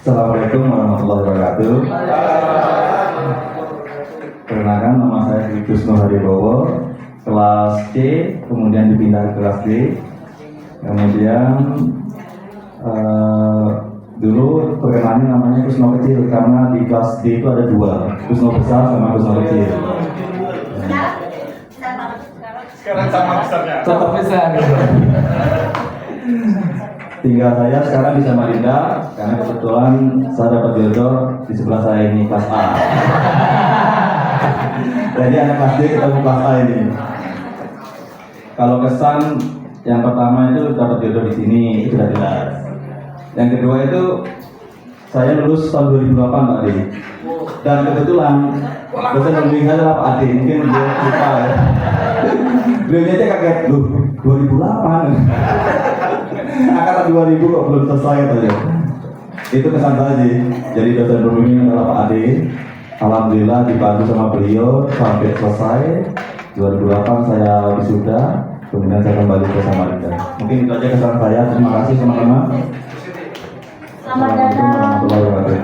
Assalamualaikum warahmatullahi wabarakatuh. Perkenalkan, nama saya Gus Nur Haribowo, kelas C, kemudian dipindah ke kelas D. Kemudian dulu perkenalannya namanya Kusno kecil karena di kelas D itu ada dua, Kusno besar sama Kusno kecil. Sekarang sama besarnya. Tetap besar. Tinggal saya sekarang di Samarinda karena kebetulan saya dapat jodoh di sebelah saya ini kelas A. Jadi anak kelas D ketemu kelas A ini. Kalau kesan yang pertama itu dapat jodoh di sini, itu sudah jelas. Yang kedua itu saya lulus tahun 2008 Pak Adi. Dan kebetulan dosen pembimbing saya adalah Pak Adi, mungkin dia lupa ya. Beliau aja kaget, loh 2008. Angkatan 2000 kok belum selesai tadi. Itu kesan saya sih. Jadi dosen pembimbing adalah Pak Adi. Alhamdulillah dibantu sama beliau sampai selesai. 2008 saya wisuda, kemudian saya kembali ke Samarinda. Mungkin itu aja kesan saya. Terima kasih teman-teman. Selamat datang. Warahmatullahi wabarakatuh.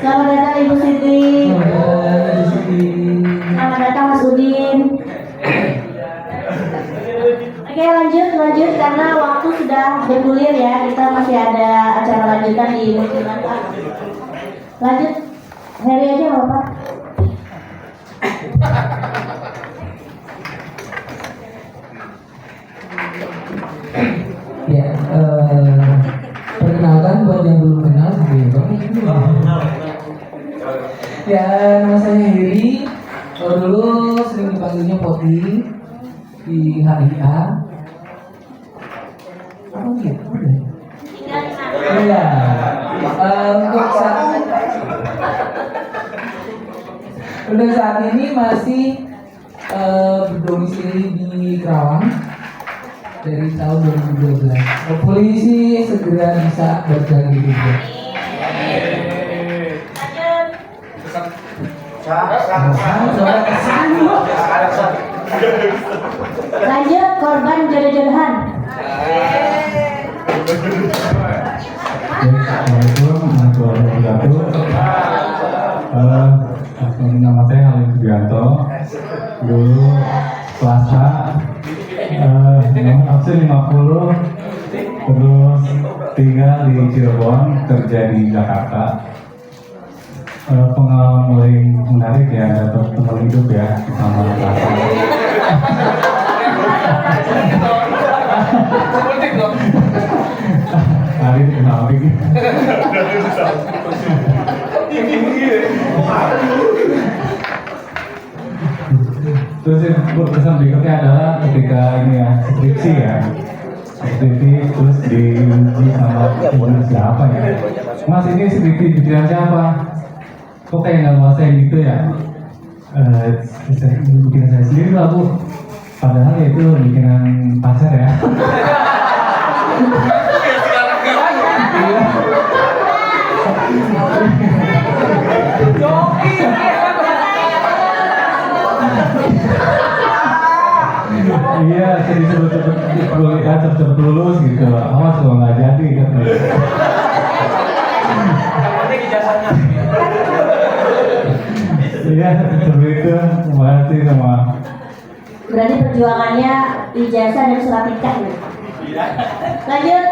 Selamat datang Ibu Siti. Selamat datang Mas Udin. Oke, lanjut karena waktu sudah bergulir ya. Kita masih ada acara lanjutan di Multimedia. Lanjut, Heri aja nggak apa-apa. Ya, perkenalkan buat yang belum kenal, ya nama saya Heri. Kalau dulu sering dipanggilnya Poti di HIA. Oh gitu. Iya. Untuk saat ini masih berdomisili di Kerawang dari tahun 2012. Polisi segera bisa berjalan juga. Lanjut, korban jodoh-jodohan. Assalamualaikum warahmatullahi wabarakatuh. Nama saya Halim Subianto. Dulu kelas A, nomor absen 50, terus tinggal di Cirebon, kerja di Jakarta. Pengalaman paling menarik ya, dapat teman hidup ya sama kelas A. Hari kenal lagi. Terus yang kesan berikutnya adalah ketika ini ya skripsi ya, skripsi terus diuji sama ibu siapa ya, Mas ini skripsi bikinan siapa? Kok kayak nggak nguasain gitu ya? Bikinan saya sendiri lah Bu. Padahal ya itu bikinan pacar ya. Iya, jadi cepet lulus gitu. Awas kalau nggak jadi kan. Iya, seperti itu. Terima kasih sama. Berarti perjuangannya ijazah dan surat nikah gitu. Lanjut.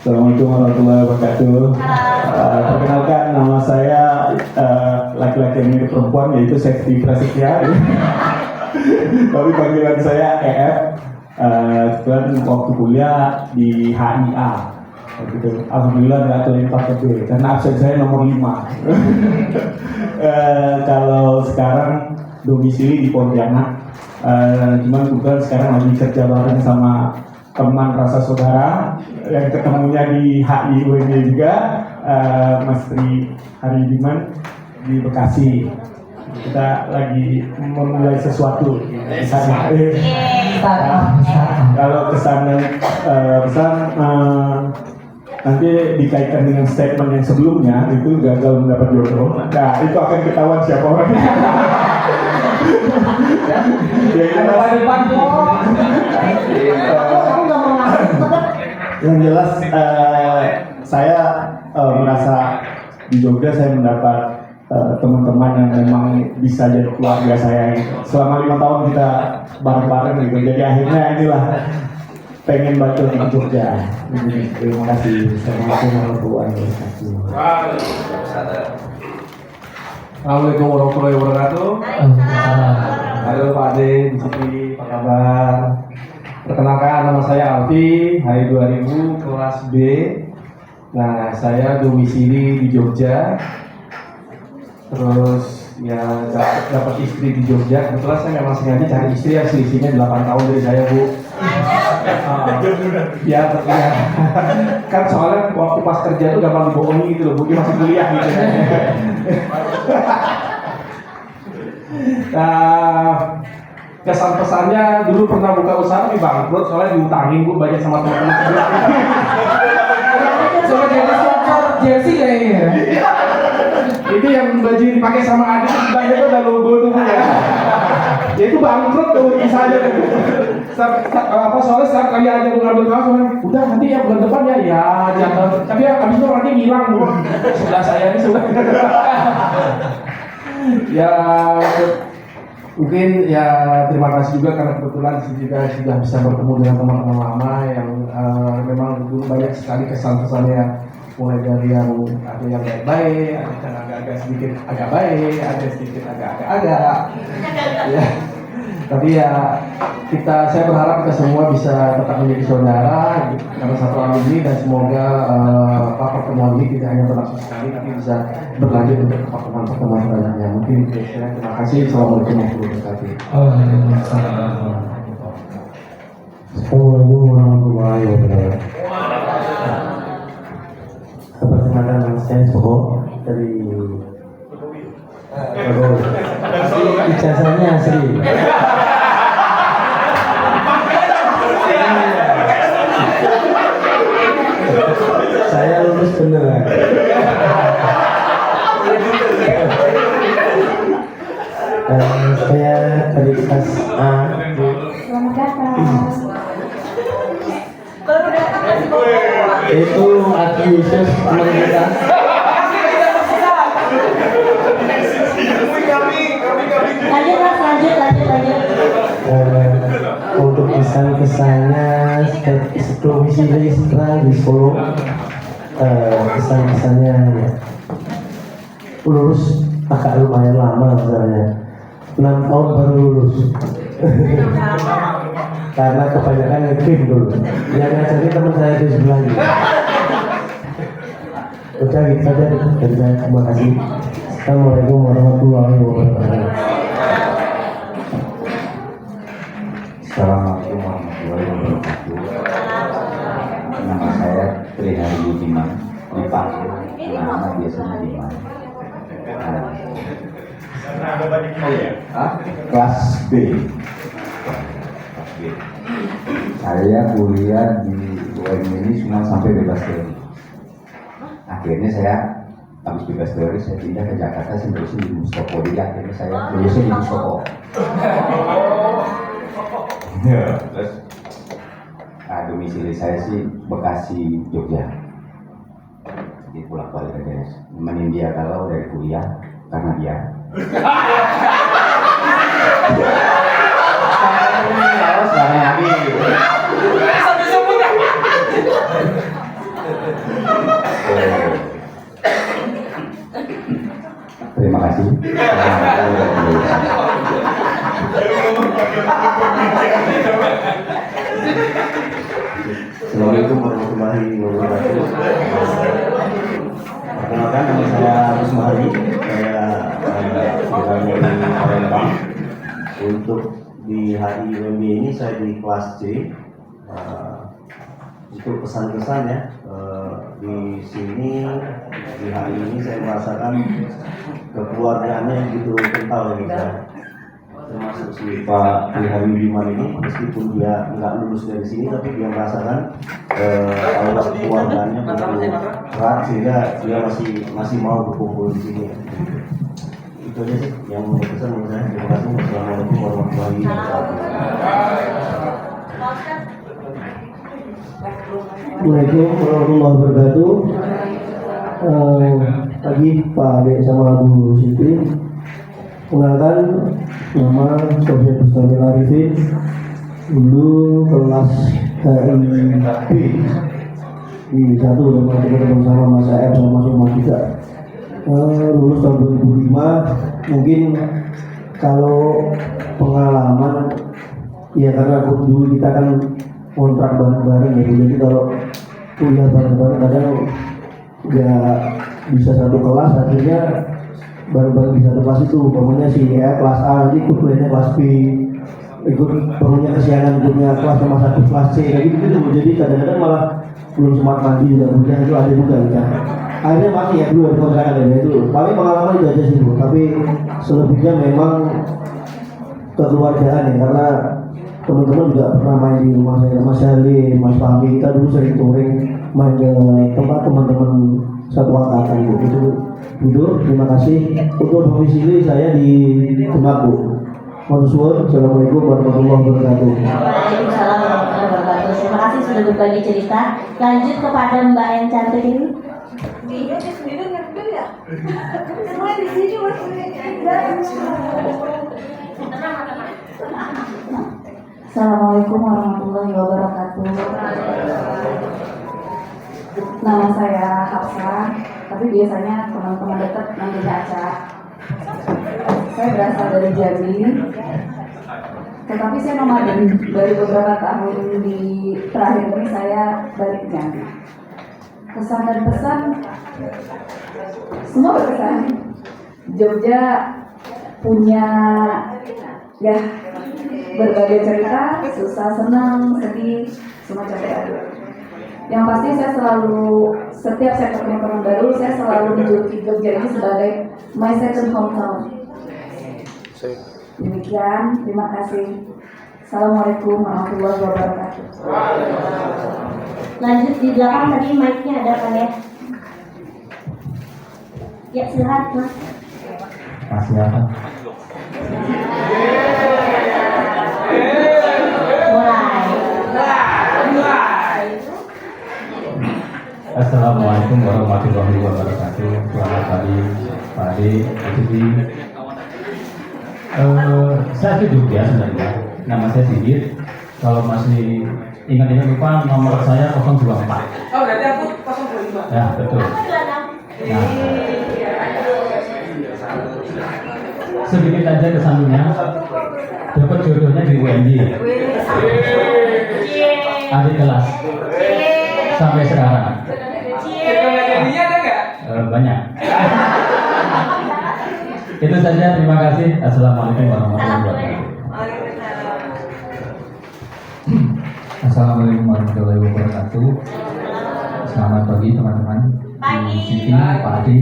Assalamualaikum warahmatullahi wabarakatuh. Perkenalkan, nama saya laki-laki yang mirip perempuan, yaitu Sekti Prasetya. Tapi panggilan saya EF. Kebetulan waktu kuliah di HIA gitu. Alhamdulillah nggak terlibat ke B karena absen saya nomor 5. Kalau sekarang domisili di Pontianak, cuman kebetulan sekarang lagi kerja bareng sama teman rasa saudara yang ketemunya di HIUNY juga, Mas Tri Haridiman di Bekasi. Kita lagi memulai sesuatu di sana. Kalau kesana pesan nanti dikaitkan dengan statement yang sebelumnya itu gagal mendapat jodoh. Nah itu akan ketahuan siapa orangnya. Yang jelas saya merasa di Jogja saya mendapat teman-teman yang memang bisa jadi keluarga saya gitu. Selama 5 tahun kita bareng-bareng gitu. Jadi akhirnya inilah pengen balik ke Jogja. Terima kasih. Assalamualaikum warahmatullahi wabarakatuh. Assalamualaikum warahmatullahi wabarakatuh. Halo Pak Ade, di sini apa kabar? Perkenalkan, nama saya Alfi, hari 2000 kelas B. Nah, saya domisili di Jogja. Terus ya dapat istri di Jogja. Kebetulan saya memang sengaja cari istri yang selisihnya 8 tahun dari saya, Bu. Ya, kan soalnya waktu pas kerja tuh gampang dibohongi gitu loh, Bu, dia masih kuliah gitu. Nah, kesan pesannya dulu pernah buka usaha tapi bangkrut soalnya diutangin, Bu, banyak sama teman-teman sebelah. Sama jadi sponsor jersey kayaknya. Itu yang baju dipakai sama adik sebelahnya itu ada logo tuh ya. Ya itu bangkrut tuh usahanya. Soalnya setiap kali ada mengambil kaos, udah nanti ya bulan depan ya jangan. Tapi ya abis itu nanti ngilang tuh. Sebelah saya ini sudah. Ya mungkin ya terima kasih juga karena kebetulan juga sudah bisa bertemu dengan teman-teman lama yang memang dulu banyak sekali kesan-kesannya, mulai dari yang ada yang baik-baik, ada yang agak-agak sedikit agak baik, ada sedikit agak-agak ya. Tapi ya saya berharap kita semua bisa tetap menjadi saudara gitu, karena satu alam ini, dan semoga pertemuan ini tidak hanya berlangsung sekali tapi bisa berlanjut untuk pertemuan-pertemuan selanjutnya. Mungkin terima kasih. Assalamualaikum warahmatullahi wabarakatuh. Assalamualaikum warahmatullahi wabarakatuh. Perkenalkan, nama saya Soho dari ijazahnya asli. Saya lulus beneran. Saya dari kelas A. Selamat datang. Itu Aki Yusuf teman kita. Lanjut Mas, lanjut. Untuk kesan-kesannya domisili setelah di Solo, kesan-kesannya ya lulus agak lumayan lama misalnya 6 tahun baru lulus. Karena kebanyakan nge-game dulu yang ngajarin teman saya di sebelahnya. Udah gitu saja dari saya, terima kasih. Assalamualaikum warahmatullahi wabarakatuh. Assalamualaikum warahmatullahi wabarakatuh. Nama saya Tri Haridiman, dipanggil nama biasanya Diman. Kelas B. Saya kuliah di UM ini cuma sampai bebas teori. Akhirnya saya habis bebas teori saya pindah ke Jakarta, saya terusin di Mustopo. Jadi akhirnya saya lulusnya di Mustopo. Ya, terus domisili saya sih Bekasi, Jogja. Jadi pulang balik aja. Nemenin dia kalau dari kuliah karena dia. Harus bareng lagi. Terima kasih. HIWMB ini saya di kelas C. Untuk pesan-pesan ya, di sini di HI ini saya merasakan kekeluargaannya yang gitu kental ya, termasuk si Pak Wihabiman ini, meskipun dia nggak lulus dari sini tapi dia merasakan aura keluarganya begitu erat sehingga dia masih mau berkumpul di sini. Itu aja sih yang berkesan menurut saya. Terima kasih. Wassalamualaikum warahmatullahi wabarakatuh. Assalamualaikum warahmatullahi wabarakatuh. Pagi Pak Adek sama Bu Siti. Kenalkan, nama Sofian Bustami Arifin. Dulu kelas HIB di 1 sama teman-teman sama Mas AF sama Mas Umar juga. Lulus tahun 2005. Mungkin kalau pengalaman ya karena dulu kita kan kontrak bareng-bareng ya, jadi kalau kuliah bareng-bareng kadang nggak bisa satu kelas, akhirnya bareng-bareng di satu kelas itu, pokoknya si kelas A nanti ikut kuliahnya kelas B, ikut pokoknya kesiangan ikutnya kelas sama satu kelas C kayak gitu. Jadi kadang-kadang malah belum sempat mandi juga kuliah itu ada juga kan. Akhirnya masih ya dulu ada kontrakan ya, itu paling pengalaman itu aja sih Bu, tapi selebihnya memang kekeluargaan ya, karena teman-teman juga pernah main di rumah saya, Mas Halim, Mas Fahmi, kita dulu sering touring main ke tempat teman-teman satu angkatan Bu. Itu terima kasih. Untuk domisili saya di Demak Bu. Assalamualaikum warahmatullahi wabarakatuh. Waalaikumsalam warahmatullahi wabarakatuh. Terima kasih sudah berbagi cerita. Lanjut kepada Mbak yang cantik ini. Dia sendiri ngerti ya? Semua di sini Assalamualaikum warahmatullahi wabarakatuh. Nama saya Hafsah, tapi biasanya teman-teman dekat manggilnya Aca. Saya berasal dari Jambi, tetapi saya nomaden dari beberapa tahun di terakhir ini saya balik ke Jambi. Pesan dan pesan semua berkesan. Jogja punya ya berbagai cerita, susah, senang, sedih, semua cerita. Yang pasti saya selalu, setiap saya ketemu teman baru, saya selalu menjuluki Jogja ini sebagai my second hometown. Demikian, terima kasih. Assalamualaikum warahmatullahi wabarakatuh. Lanjut di belakang tadi mic-nya ada kan ya? Ya silakan Mas. Masih apa? Assalamualaikum warahmatullahi wabarakatuh. Selamat pagi Pak Ade, Pak Siti. Saya di Jogja sebenarnya. Nama saya Sigit. Kalau masih ingat-ingat lupa, nomor saya 024. Oh, berarti aku 025. Ya, betul. Nah, sedikit aja kesannya. Dapat jodohnya di UNJ. Adik kelas. Sampai sekarang. Jadinya ada nggak? Banyak. Itu saja, terima kasih. Assalamualaikum warahmatullahi wabarakatuh. Assalamualaikum warahmatullahi wabarakatuh. Selamat pagi teman-teman. Pagi. Siti, Pak Adi.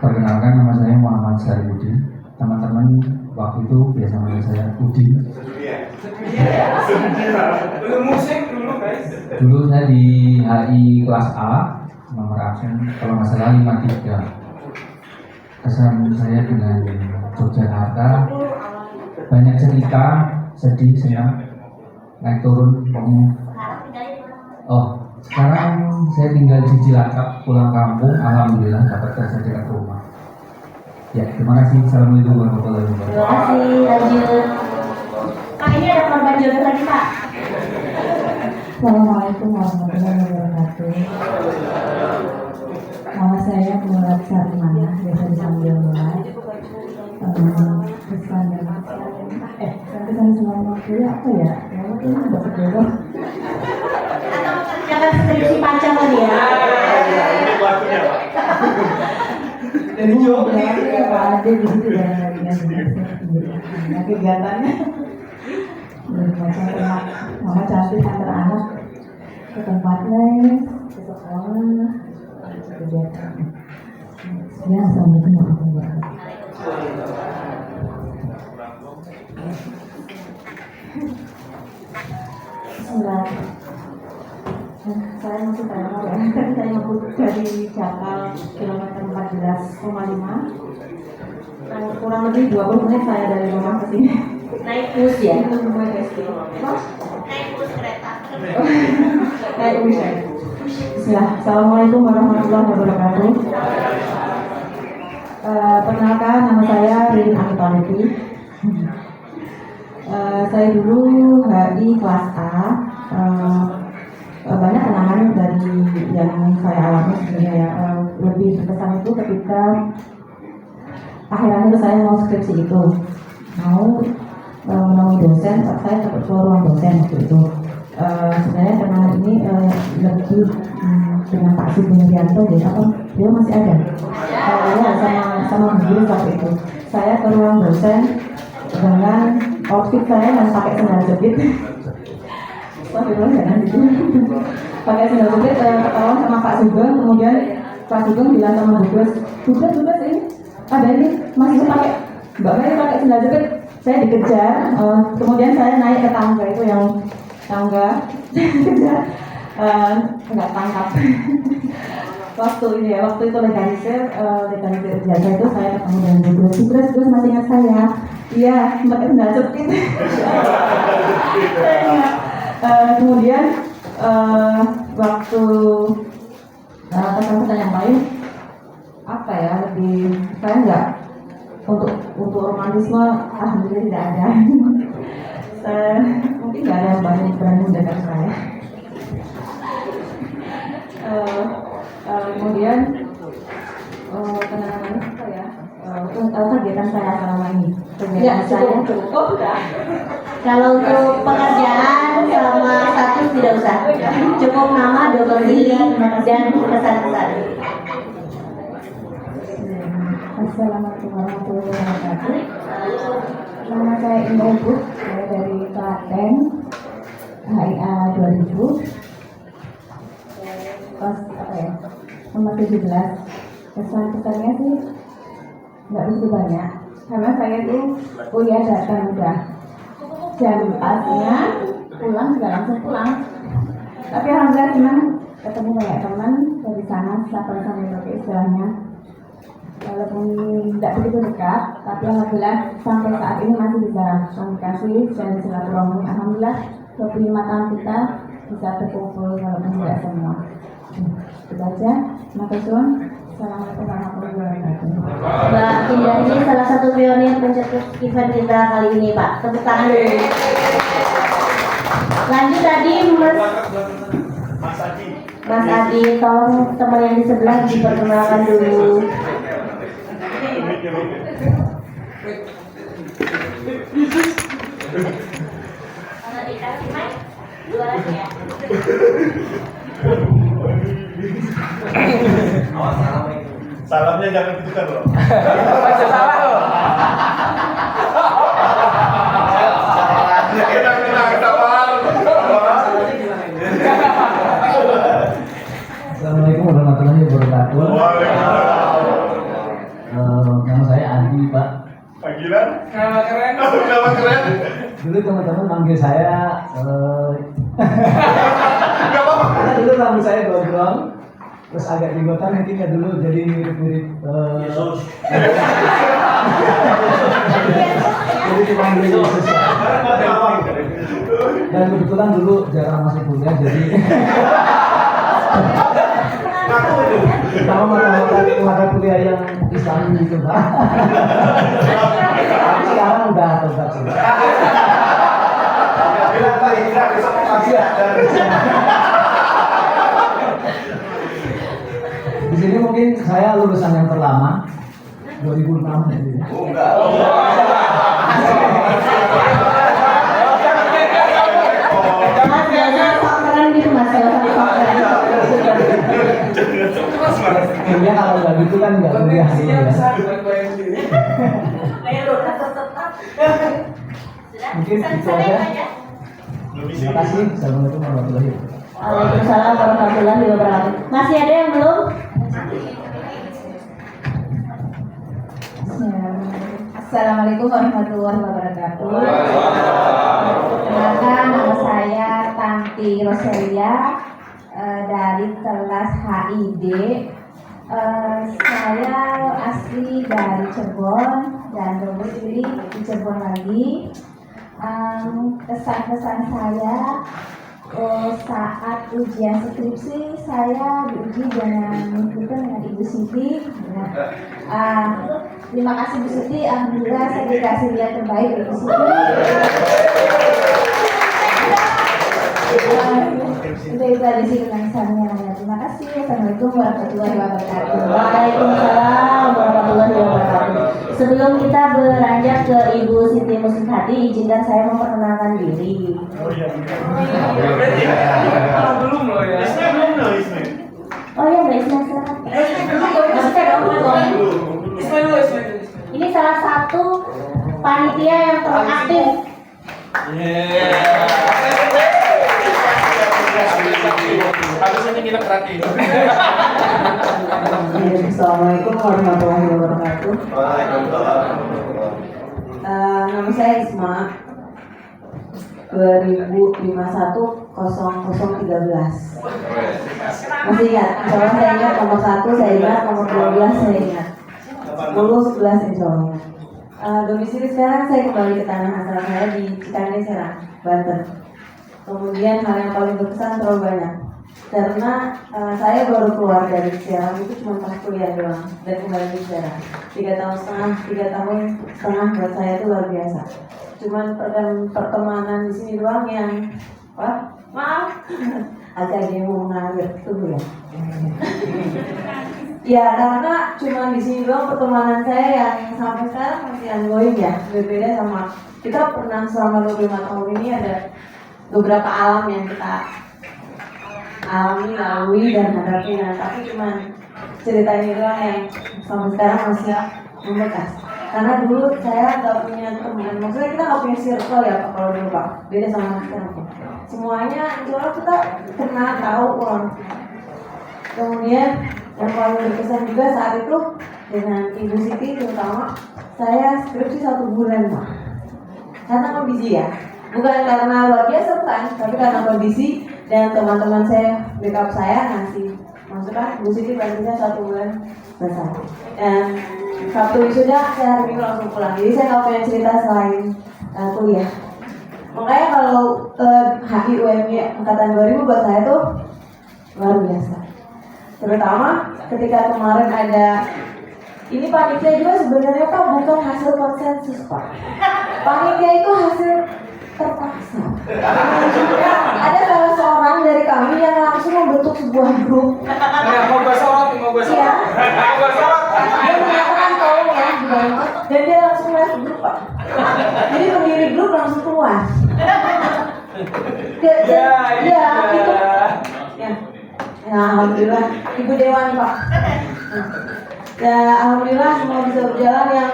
Perkenalkan, nama saya Muhammad Syarifudin. Teman-teman waktu itu biasa manggil saya Udin. Belum musik dulu guys. Dulu saya di HI kelas A, nomor absen kalau nggak salah 53. Kesan saya dengan Yogyakarta banyak cerita, sedih, senang, naik turun, pokoknya. Oh, sekarang saya tinggal di Cilacap, pulang kampung, alhamdulillah dapat kerja dekat rumah. Ya, terima kasih. Assalamualaikum warahmatullahi wabarakatuh. Terima kasih. Lanjut. Pak ini ada korban jodoh lagi Pak. Assalamualaikum warahmatullahi wabarakatuh. Nama saya Mulat Sarmana, biasa dipanggil Mulat. Pesan dan pesan selama kuliah apa ya? Kalau ini dapat jodoh. Atau mengerjakan skripsi panjang tadi ya. Dari Jogja. Ada di situ dan kegiatannya. baca tentang mama cantik antar anak ke tempat les, ke sekolah, kegiatan. Ya, assalamualaikum warahmatullahi wabarakatuh. Bismillah. Saya masih tanya ya, tadi saya ngebut dari Jakal kilometer 14,5. Kurang lebih 20 menit saya dari rumah ke sini. Naik bus ya? Itu semua Desti. Naik bus kereta. Naik bus ya. Bismillah. Assalamualaikum warahmatullahi wabarakatuh. Perkenalkan, nama saya Rin Anitoliti. Saya dulu HI kelas A. Banyak kenangan dari yang saya alami sebenarnya ya. Lebih berkesan itu ketika akhirnya saya mau skripsi itu, mau menemui dosen, saya tetap ke ruang dosen waktu itu. Sebenarnya kenangan ini lebih dengan Pak Subianto, dia masih ada. Ya, sama guru waktu itu. Saya ke ruang dosen dengan outfit saya yang pakai sandal jepit. Jangan gitu. Pakai sandal jepit, ketahuan sama Pak Sugeng, kemudian Pak Sugeng bilang sama Bubes ini ada ini masih pakai Mbak Mary pakai sandal jepit. Saya dikejar, kemudian saya naik ke tangga itu yang tangga dikejar, nggak tangkap. Waktu itu legalisir jasa itu saya ketemu dengan Bubes masih ingat saya. Iya, pakai sandal jepit. Saya ingat. Kemudian waktu pesan-pesan yang lain apa ya, lebih saya nggak untuk romantisme alhamdulillah tidak ada. Saya mungkin nggak ada yang berani mendekat saya. Kemudian kenangan apa ya, kegiatan saya selama ini. Ya, saya cukup. Kalau untuk pekerjaan sama status tidak usah. Cukup nama, domisili, dan pesan-pesan. Assalamualaikum warahmatullahi wabarakatuh. Nama saya Indah Ibu, saya dari Klaten, HIA 2000. Kelas apa ya? Nomor 17. Kesan-kesannya sih nggak begitu banyak, karena saya tuh kuliah datang udah jam pasnya, pulang juga langsung pulang. Tapi alhamdulillah senang ketemu banyak teman dari sana, sampai sampai istilahnya. Walaupun tidak begitu dekat, tapi alhamdulillah sampai saat ini masih bisa komunikasi dan silaturahmi. Alhamdulillah 25 tahun kita bisa berkumpul walaupun tidak semua. Itu aja. Terima kasih. Assalamualaikum warahmatullahi wabarakatuh. Mbak Indah ini salah satu pionir pencetus event kita kali ini, Pak. Tepuk tangan dulu. Lanjut tadi Mas Adi, tolong teman yang di sebelah diperkenalkan dulu. Dikasih mic, dua lagi ya. Salamnya jangan ditukar loh. Baca salah loh. Assalamualaikum warahmatullahi wabarakatuh. Nama saya Andi, Pak. Panggilan? Nama keren. Nama keren. Dulu teman-teman manggil saya Gak apa-apa. karena dulu rambut saya gondrong, terus agak jenggotan, mungkin ya dulu jadi mirip-mirip Yesus. jadi dipanggil Yesus. Dan kebetulan dulu jarang masuk kuliah, jadi sama mata kuliah yang Islam gitu, Pak. Tapi sekarang udah tobat sih. Di sini mungkin saya lulusan yang terlama 2006 gitu. Oh enggak. Mas, biasanya sok keren gitu Mas, ya, sok keren. Kuliah kalau nggak gitu kan nggak kuliah gitu ya. Mungkin itu aja. Terima kasih. Assalamualaikum warahmatullahi wabarakatuh. Waalaikumsalam warahmatullahi wabarakatuh. Masih ada yang belum? Assalamualaikum warahmatullahi wabarakatuh. Perkenalkan, nama saya Tanti Roselia dari kelas HID. Saya asli dari Cirebon dan domisili di Cirebon lagi. Kesan-kesan saya saat ujian skripsi, saya diuji dengan Ibu Siti. Terima kasih Bu Siti, alhamdulillah saya dikasih lihat terbaik Ibu Siti. Itu aja sih kesannya. Terima kasih. Assalamualaikum warahmatullahi wabarakatuh. Waalaikumsalam warahmatullahi wabarakatuh. Sebelum kita beranjak ke Ibu Siti Muslihat, izinkan saya memperkenalkan diri. Belum loh ya. Oh ya, Mbak Isma, silakan. Ini salah satu panitia yang teraktif. Assalamualaikum warahmatullahi wabarakatuh. Nama saya Isma. 2051-0013. Masih ingat? Insya Allah saya ingat nomor 1, saya ingat nomor 12, saya ingat 10, 11 insya Allah. Domisili sekarang saya kembali ke tanah asal saya di Cikande, Serang, Banten. Kemudian hal yang paling berkesan terlalu banyak karena saya baru keluar dari Serang itu cuma pas kuliah doang dan kembali ke Serang 3 tahun setengah buat saya itu luar biasa. Cuman pertemanan di sini doang yang maaf agak mau mengalir tuh ya. Ya karena cuma di sini doang pertemanan saya yang sampai sekarang masih ongoing ya. Berbeda sama kita pernah selama 25 tahun ini ada beberapa alam yang kita alami, lalui dan hadapi. Tapi cuma cerita ini doang yang sampai sekarang masih membekas. Karena dulu saya nggak punya teman, maksudnya kita nggak punya circle ya Pak kalau dulu Pak. Beda sama sekarang Pak. Semuanya insya kita kenal tahu orang. Kemudian yang paling berkesan juga saat itu dengan Ibu Siti terutama saya skripsi 1 bulan Pak. Karena kondisi ya, bukan karena luar biasa bukan, tapi karena kondisi dan teman-teman saya backup saya ngasih masukan Ibu Siti bantunya 1 bulan selesai. Dan Sabtu wisuda saya hari Minggu langsung pulang. Jadi saya nggak punya cerita selain kuliah. Makanya kalau HI UMY angkatan 2000 buat saya tuh luar biasa. Terutama ketika kemarin ada ini panitia juga sebenarnya Pak bukan hasil konsensus Pak. Panitia itu hasil terpaksa. Ada salah seorang dari kami yang langsung membentuk sebuah grup. Mau gue sorot. Iya. Dia mengatakan tolong ya dibantu dan dia langsung masuk grup Pak. Jadi pendiri grup langsung keluar. Ya itu. Ya. Ya alhamdulillah Ibu Dewan Pak. Ya alhamdulillah semua bisa berjalan yang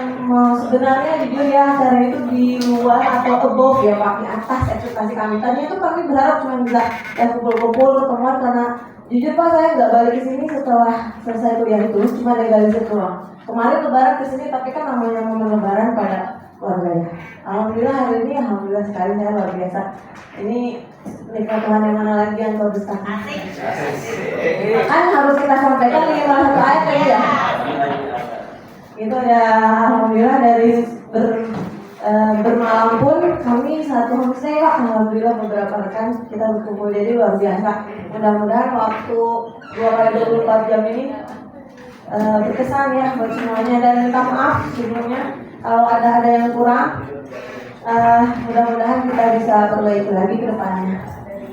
sebenarnya jujur ya acara itu di luar atau above ya Pak, di atas ekspektasi kami. Tadinya itu kami berharap cuma bisa kumpul-kumpul ketemuan karena jujur Pak saya nggak balik ke sini setelah selesai kuliah itu cuma legalisir doang. Kemarin lebaran ke sini tapi kan namanya momen lebaran pada keluarga ya. Alhamdulillah hari ini alhamdulillah sekali saya luar biasa. Ini nikmat Tuhan yang mana lagi yang kau dustakan. Kan harus kita sampaikan ini salah satu ayat ya. Itu ya alhamdulillah dari bermalam pun kami satu homestay Pak. Alhamdulillah beberapa rekan kita berkumpul jadi luar biasa. Mudah-mudahan waktu 2x24 jam ini berkesan ya buat semuanya dan minta maaf sebelumnya kalau ada yang kurang. Mudah-mudahan kita bisa perbaiki lagi ke depannya.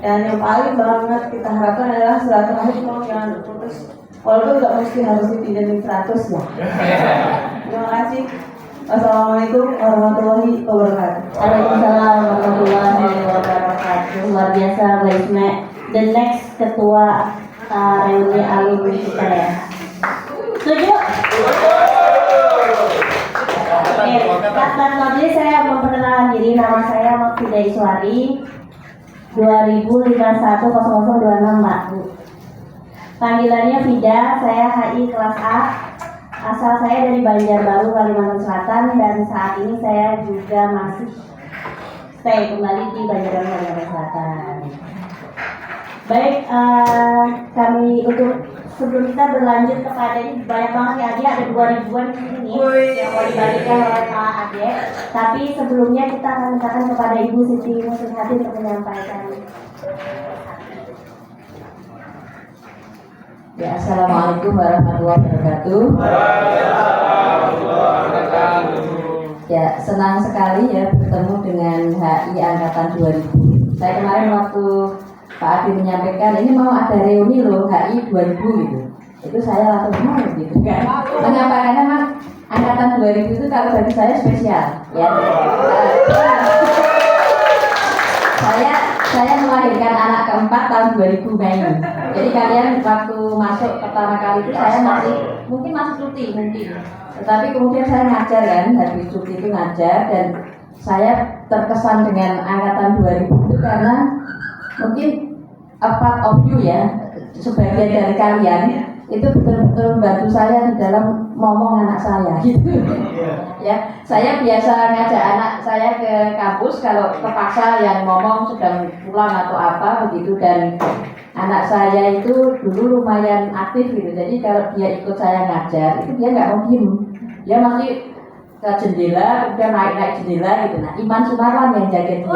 Dan yang paling banget kita harapkan adalah silaturahim jangan terputus. Walaupun nggak mesti harus ditindakin 100 ya. Terima kasih. Wassalamualaikum warahmatullahi wabarakatuh. Waalaikumsalam warahmatullahi wabarakatuh. Luar biasa Mbak Isma. The next ketua reuni alumni kita ya. Setuju? Oke, Mas Nodli saya memperkenalkan diri, nama saya Maksida Iswari. 20510026 Mbak. Panggilannya Vida, saya HI kelas A. Asal saya dari Banjarbaru, Kalimantan Selatan, dan saat ini saya juga masih stay kembali di Banjarbaru, Kalimantan Selatan. Baik, kami untuk sebelum kita berlanjut kepada ini banyak banget ya Ade, ada 2000-an di sini yang mau dibagikan oleh Pak Ade. Tapi sebelumnya kita akan mintakan kepada Ibu Siti Muslihatin untuk menyampaikan. Ya, Assalamualaikum warahmatullahi wabarakatuh. Ya, senang sekali ya bertemu dengan HI Angkatan 2000. Saya kemarin waktu Pak Adi menyampaikan ini mau ada reuni loh HI 2000 gitu. Itu saya langsung mau gitu kan. Mengapa? Karena memang Angkatan 2000 itu kalau bagi saya spesial ya. Saya melahirkan anak keempat tahun 2000 Mei. Jadi kalian waktu masuk pertama kali itu saya mungkin masih cuti mungkin. Tetapi kemudian saya ngajar kan, habis cuti itu ngajar dan saya terkesan dengan angkatan 2000 itu karena mungkin a part of you ya, sebagian dari kalian itu betul-betul membantu saya di dalam ngomong anak saya gitu. Ya, saya biasa ngajak anak saya ke kampus kalau terpaksa yang ngomong sedang pulang atau apa begitu, dan anak saya itu dulu lumayan aktif gitu. Jadi kalau dia ikut saya ngajar itu dia nggak mau diem, dia masih ke jendela, udah naik jendela gitu. Nah, Iman Sumarwan yang jaga dia.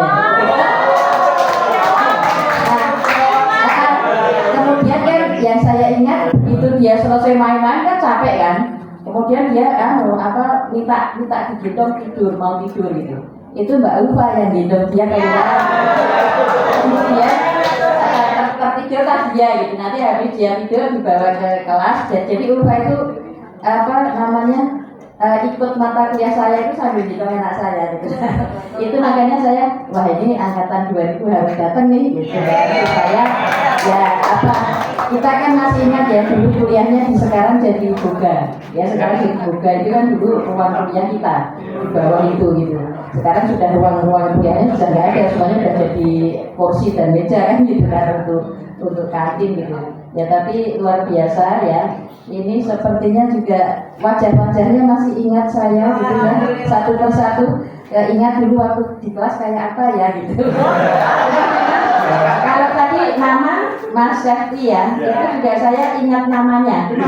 Kemudian kan yang saya ingat itu dia selesai main-main kan capek kan, kemudian dia minta digendong tidur, mau tidur gitu. Itu Mbak Ulfa yang gendong dia keluar, kemudian tertidur lah dia gitu. Nanti habis dia tidur dibawa ke kelas. Jadi Ulfa itu ikut mata kuliah saya itu sambil gendong anak saya gitu. Itu makanya saya, wah ini angkatan 2000 harus datang nih gitu. Supaya kita kan masih ingat ya dulu kuliahnya di sekarang jadi Boga ya, sekarang jadi Boga itu kan dulu ruang kuliah kita di bawah itu gitu. Sekarang sudah ruang kuliahnya sudah nggak ada, semuanya sudah jadi kursi dan meja kan gitu kan untuk kantin gitu ya. Tapi luar biasa ya, ini sepertinya juga wajah-wajahnya masih ingat saya gitu ya, satu persatu ya, ingat dulu waktu di kelas kayak apa ya gitu. Kalau tadi nama Mas Syafri ya, itu juga saya ingat namanya, cuma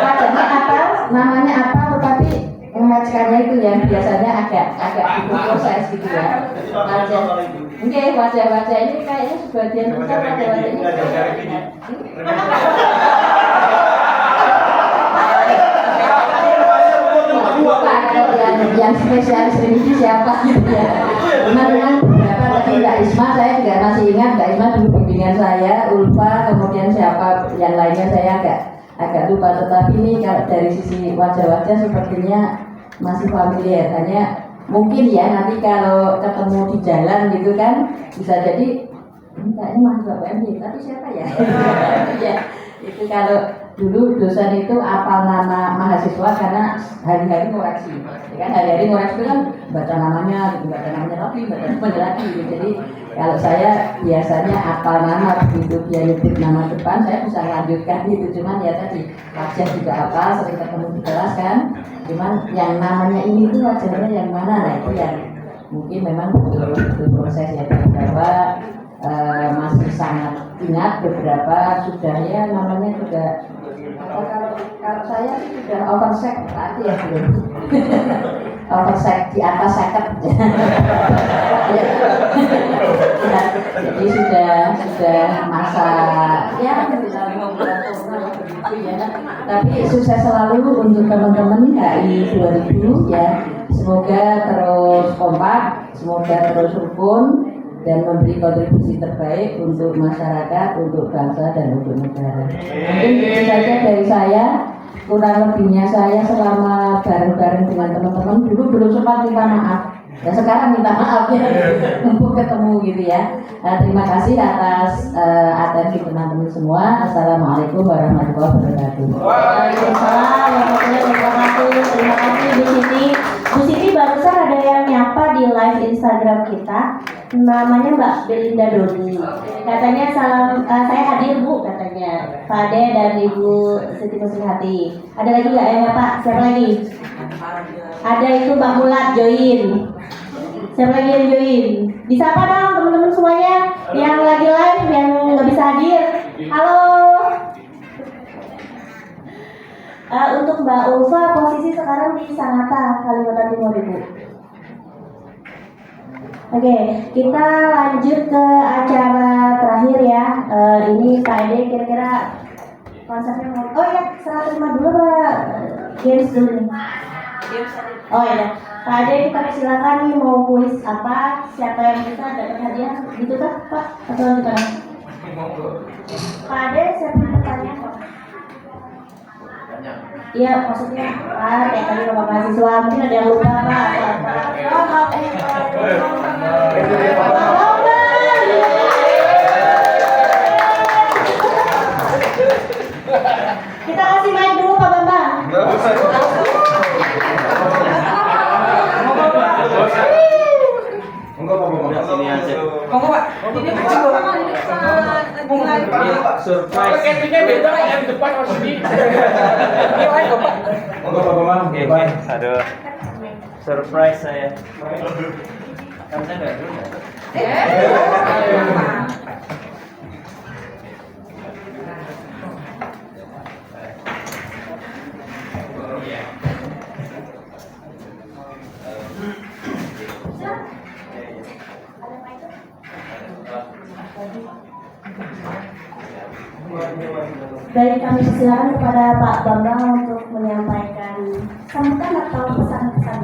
wajahnya apa, namanya apa, tetapi mengajarnya itu yang biasanya agak proses gitu ya. Wajah ini kayaknya sebagian besar wajah-wajah ini. Yang spesialis ini siapa gitu ya. Memang beberapa tadi Mbak Isma, saya juga masih ingat Mbak Isma dulu bimbingan saya, Ulfa, kemudian siapa yang lainnya saya agak lupa. Tetapi ini kalau dari sisi wajah-wajah sepertinya masih familiar. Hanya mungkin ya nanti kalau ketemu di jalan gitu kan bisa jadi ini kayaknya mahasiswa BMI, tapi siapa ya? Ya itu kalau dulu dosen itu apal nama mahasiswa karena hari-hari ngoreksi, ya kan hari-hari ngoreksi itu kan baca namanya lagi, gitu. Jadi kalau saya biasanya apal nama, begitu dia nyebut nama depan saya bisa melanjutkan gitu. Cuman ya tadi wajah juga apal, sering ketemu di kelas kan. Cuman yang namanya ini tuh wajahnya yang mana, nah itu yang mungkin memang betul proses ya, bahwa masih sangat ingat beberapa sudah ya namanya juga. Kalau saya sih sudah oversek tadi ya belum. Oversek di atas 50. Jadi sudah masa ya bisa 50 tahun begitu ya. Tapi sukses selalu untuk teman-teman HI 2000 ya. Semoga terus kompak, semoga terus rukun dan memberi kontribusi terbaik untuk masyarakat, untuk bangsa dan untuk negara. Mungkin itu saja dari saya. Kurang lebihnya saya selama bareng-bareng dengan teman-teman dulu belum sempat minta maaf. Ya sekarang minta maaf ya, mumpung ketemu gitu ya. Terima kasih atas atensi teman-teman semua. Assalamualaikum warahmatullahi wabarakatuh. Waalaikumsalam warahmatullahi wabarakatuh. Terima kasih Bu Siti. Bu Siti barusan ada yang nyapa di di live Instagram kita, namanya Mbak Belinda Doni. Katanya saya hadir Bu, katanya Pak Ade dan Ibu Siti Muslihat. Ada lagi nggak ya Pak? Siapa lagi? Ada itu Mbak Mulat join. Siapa lagi yang join? Bisa apa dong teman-teman semuanya yang lagi live yang nggak bisa hadir? Halo. Untuk Mbak Ulfa posisi sekarang di Sangatta, Kalimantan Timur Ibu. Oke, kita lanjut ke acara terakhir ya. Ini Pak Ede kira-kira konsepnya mau. Oh ya, serah terima dulu Pak. Games dulu nih. Oh ya, Pak Ade kita silakan nih mau kuis apa? Siapa yang bisa dapat hadiah? Gitu kan Pak? Atau gimana? Pak Ade siapa yang bertanya? Iya, maksudnya kayak tadi Bapak mahasiswa mungkin ada yang lupa Pak. Kita kasih mic dulu Pak Bambang. Monggo Pak. Ini surprise. Ketingnya beda yang di depan harus di. Ini lain kok Pak. Monggo Pak Bambang. Oke. Aduh. Surprise saya. Kan saya enggak dulu. Baik, kami persilakan kepada Pak Bambang untuk menyampaikan sambutan atau pesan-pesan.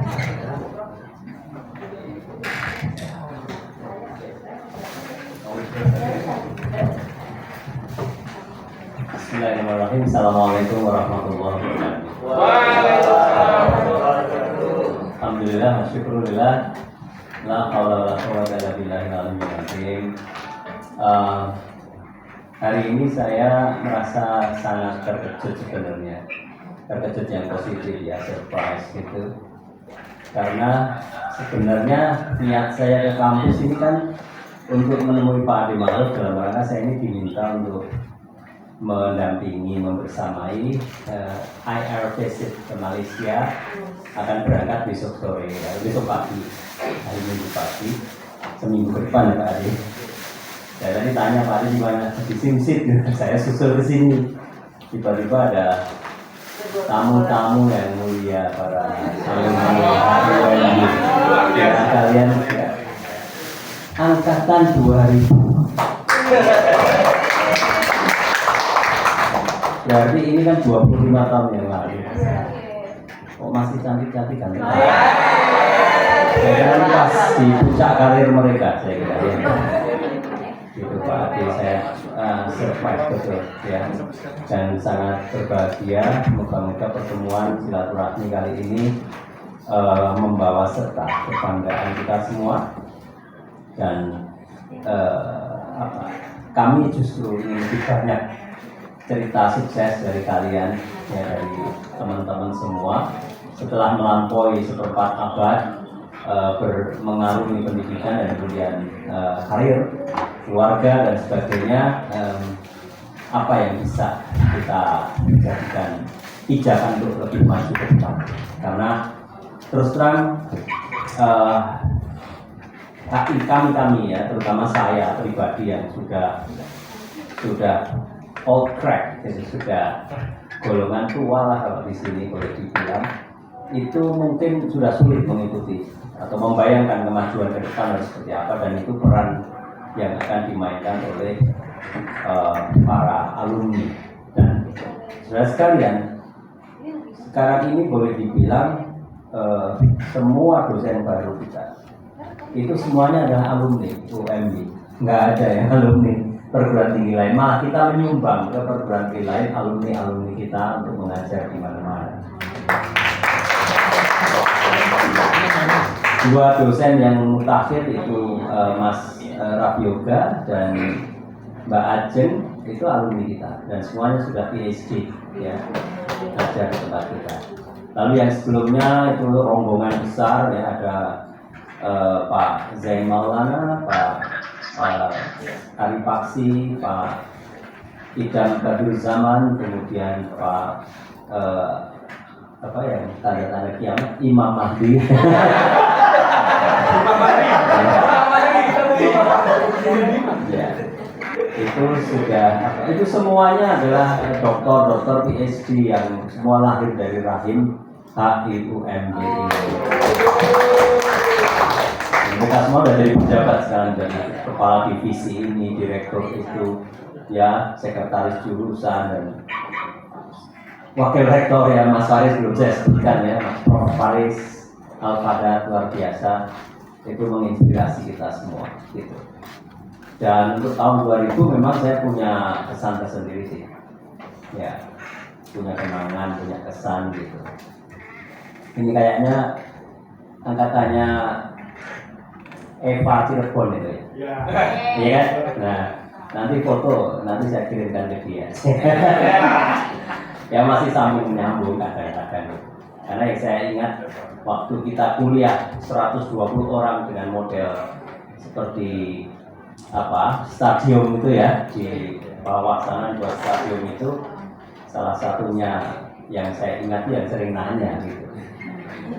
Bismillahirrahmanirrahim. Assalamualaikum warahmatullahi wabarakatuh. Alhamdulillah, syukurillah. La haula wala quwwata illa billahil aliyyil azim. Hari ini saya merasa sangat terkejut sebenarnya. Terkejut yang positif ya, surprise gitu. Karena sebenarnya niat saya ke kampus ini kan untuk menemui Pak Ade Ma'ruf dalam rangka saya ini diminta untuk mendampingi, membersamai IR visit ke Malaysia, akan berangkat besok sore, besok pagi, hari Minggu pagi, seminggu ke depan ya Pak Ade. Saya tadi tanya Pak Ade di mana, di Simsit, saya susul ke sini. Tiba-tiba ada tamu-tamu yang mulia, para alumni ya, kalian ya, angkatan 2000. Berarti ini kan 25 tahun yang lalu. Kok masih cantik-cantik kan? Saya kan pas di puncak karir mereka, saya kira ya. Gitu Pak Ade, saya surprise betul ya, dan sangat berbahagia. Moga-moga pertemuan silaturahmi kali ini membawa serta kebanggaan kita semua, dan kami justru ingin lebih banyak cerita sukses dari kalian ya, dari teman-teman semua setelah melampaui seperempat abad mengarungi pendidikan dan kemudian karir, keluarga dan sebagainya. Apa yang bisa kita jadikan pijakan untuk lebih maju ke depan? Karena terus terang kami ya, terutama saya pribadi yang sudah old crack, jadi sudah golongan tua lah kalau di sini boleh dibilang, itu mungkin sudah sulit mengikuti atau membayangkan kemajuan ke depan harus seperti apa, dan itu peran yang akan dimainkan oleh para alumni. Dan saudara sekalian, sekarang ini boleh dibilang semua dosen baru kita itu semuanya adalah alumni UMB, nggak ada yang alumni perguruan tinggi lain, malah kita menyumbang ke perguruan tinggi lain alumni kita untuk mengajar di mana-mana. Dua dosen yang mutakhir itu Mas Rafyoga dan Mbak Ajeng itu alumni kita, dan semuanya sudah PhD ya, ajar di tempat kita. Lalu yang sebelumnya itu rombongan besar ya, ada Pak Zain Maulana, Pak Ali Paksi, Pak Idam Badrul Zaman, kemudian Pak apa ya, tanda-tanda kiamat, Imam Mahdi. Ya, itu sudah itu semuanya adalah dokter PhD yang semua lahir dari rahim HIUMD ini. Mereka semua sudah jadi pejabat sekarang, jadi kepala divisi ini, direktur itu, ya, sekretaris jurusan dan wakil rektor ya, Mas Faris belum saya sebutkan ya, Mas Prof Faris Al-Fadad, luar biasa, itu menginspirasi kita semua gitu. Dan untuk tahun 2000 memang saya punya kesan tersendiri sih, ya, punya kenangan, punya kesan gitu. Ini kayaknya angkatannya Eva Cirebon itu ya, iya kan? Nah, nanti foto, nanti saya kirimkan ke dia. Ya masih sambung menyambung kadang-kadang. Karena yang saya ingat waktu kita kuliah 120 orang dengan model seperti apa stadium itu ya, di pelaksanaan buat stadium itu salah satunya yang saya ingat yang sering nanya gitu.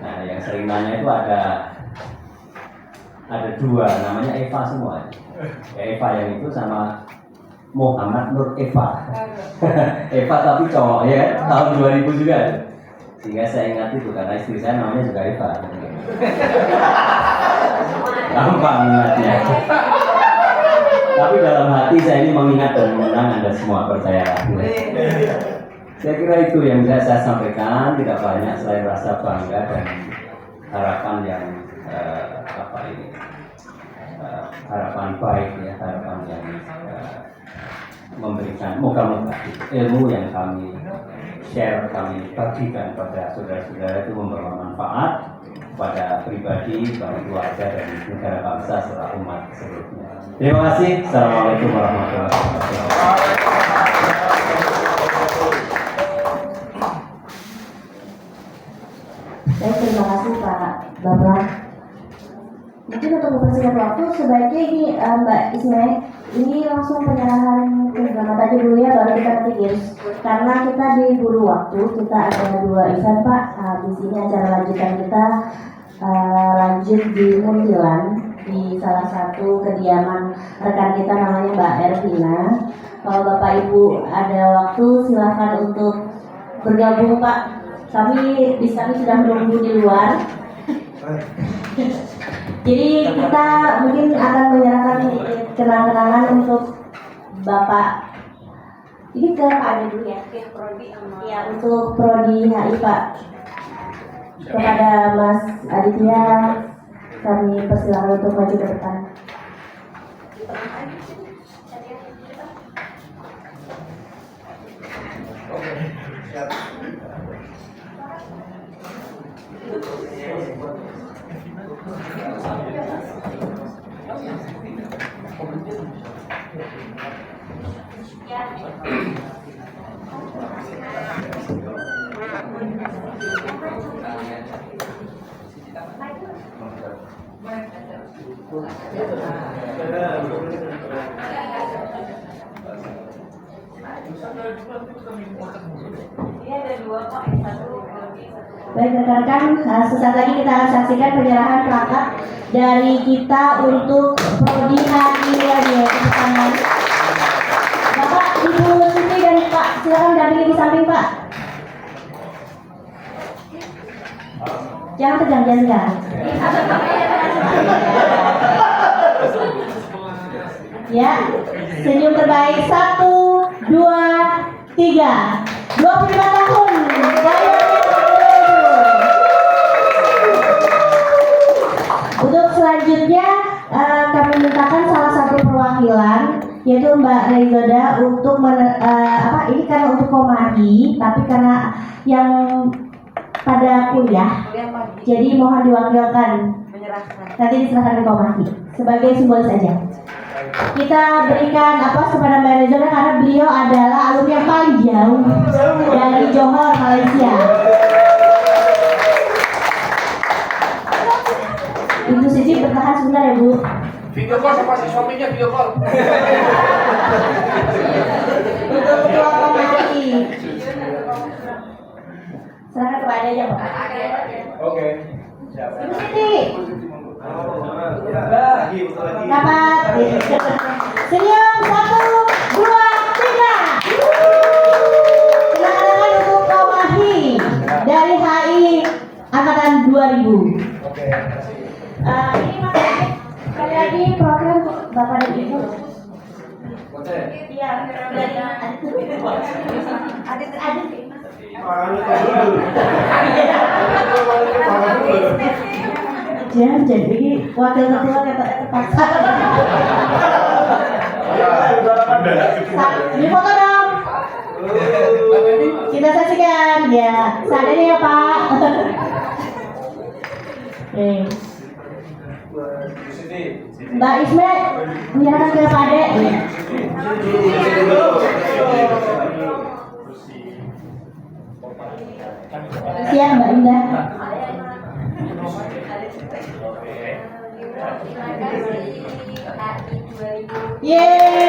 Nah, yang sering nanya itu ada dua, namanya Eva semua. Ya, Eva yang itu sama Muhammad Nur Eva. Eva tapi cowok ya, tahun 2000 juga. Sehingga saya ingat itu karena istri saya namanya juga Eva. Gampang ingatnya. Tapi dalam hati saya ini mengingat dan mengenang Anda semua, percayalah. Saya kira itu yang bisa saya sampaikan, tidak banyak selain rasa bangga dan harapan yang harapan baik ya, harapan yang memberikan moga-moga ilmu yang kami share, kami bagikan pada saudara-saudara itu membawa manfaat pada pribadi, pada keluarga dan negara bangsa serta umat seluruhnya. Terima kasih. Assalamualaikum warahmatullahi wabarakatuh. Baik, terima kasih Pak Bapak. Mungkin untuk mempersingkat waktu, sebaiknya ini Mbak Isme, ini langsung penyerahan ke Selamat aja dulu ya, baru kita nanti games. Karena kita diburu waktu, kita ada 2 event Pak. Di sini acara lanjutan kita lanjut di Muntilan, di salah satu kediaman rekan kita namanya Mbak Ervina. Kalau Bapak Ibu ada waktu, silakan untuk bergabung Pak. Kami sudah menunggu di luar. Jadi kita mungkin akan menyerahkan kenang-kenangan untuk Bapak. Ini ke Pak Ade dulu ya. Ya, untuk Prodi HI Pak. Kepada Mas Aditya, kami persilakan untuk maju ke depan. Baik rekan-rekan, sesaat lagi kita akan saksikan penyerahan plakat dari kita untuk Prodi HI ya, Bapak, Ibu Siti dan Pak, silakan dampingi di samping Pak. Jangan tegang. Ya, senyum terbaik 1, 2, 3. 25 tahun. Untuk selanjutnya kami mintakan salah satu perwakilan yaitu Mbak Reizoda untuk ini karena untuk Komadi, tapi karena yang pada kuliah, jadi mohon diwakilkan. Nanti diserahkan ke Komadi sebagai simbolis saja. Kita berikan kepada Mbak Reizoda karena beliau adalah alumni yang paling jauh dari Johor, Malaysia. Ibu Siti Izin bertahan sebentar ya Bu. Video call sama si suaminya video call. Untuk ketua komisi. Silakan kepada aja Pak. Oke. Ibu Siti. Dapat. Senyum 1, 2, 3. Silakan untuk Komahi dari HI angkatan 2000. Oke. Ini Mas sekali lagi program untuk Bapak dan Ibu. Iya, dari adik. Jadi wakil ketua terpaksa. Di foto dong. Kita saksikan ya. Sadar ya Pak. Mbak Isme menyerahkan ke Pak Ade. Siap Mbak Indah. Yeay.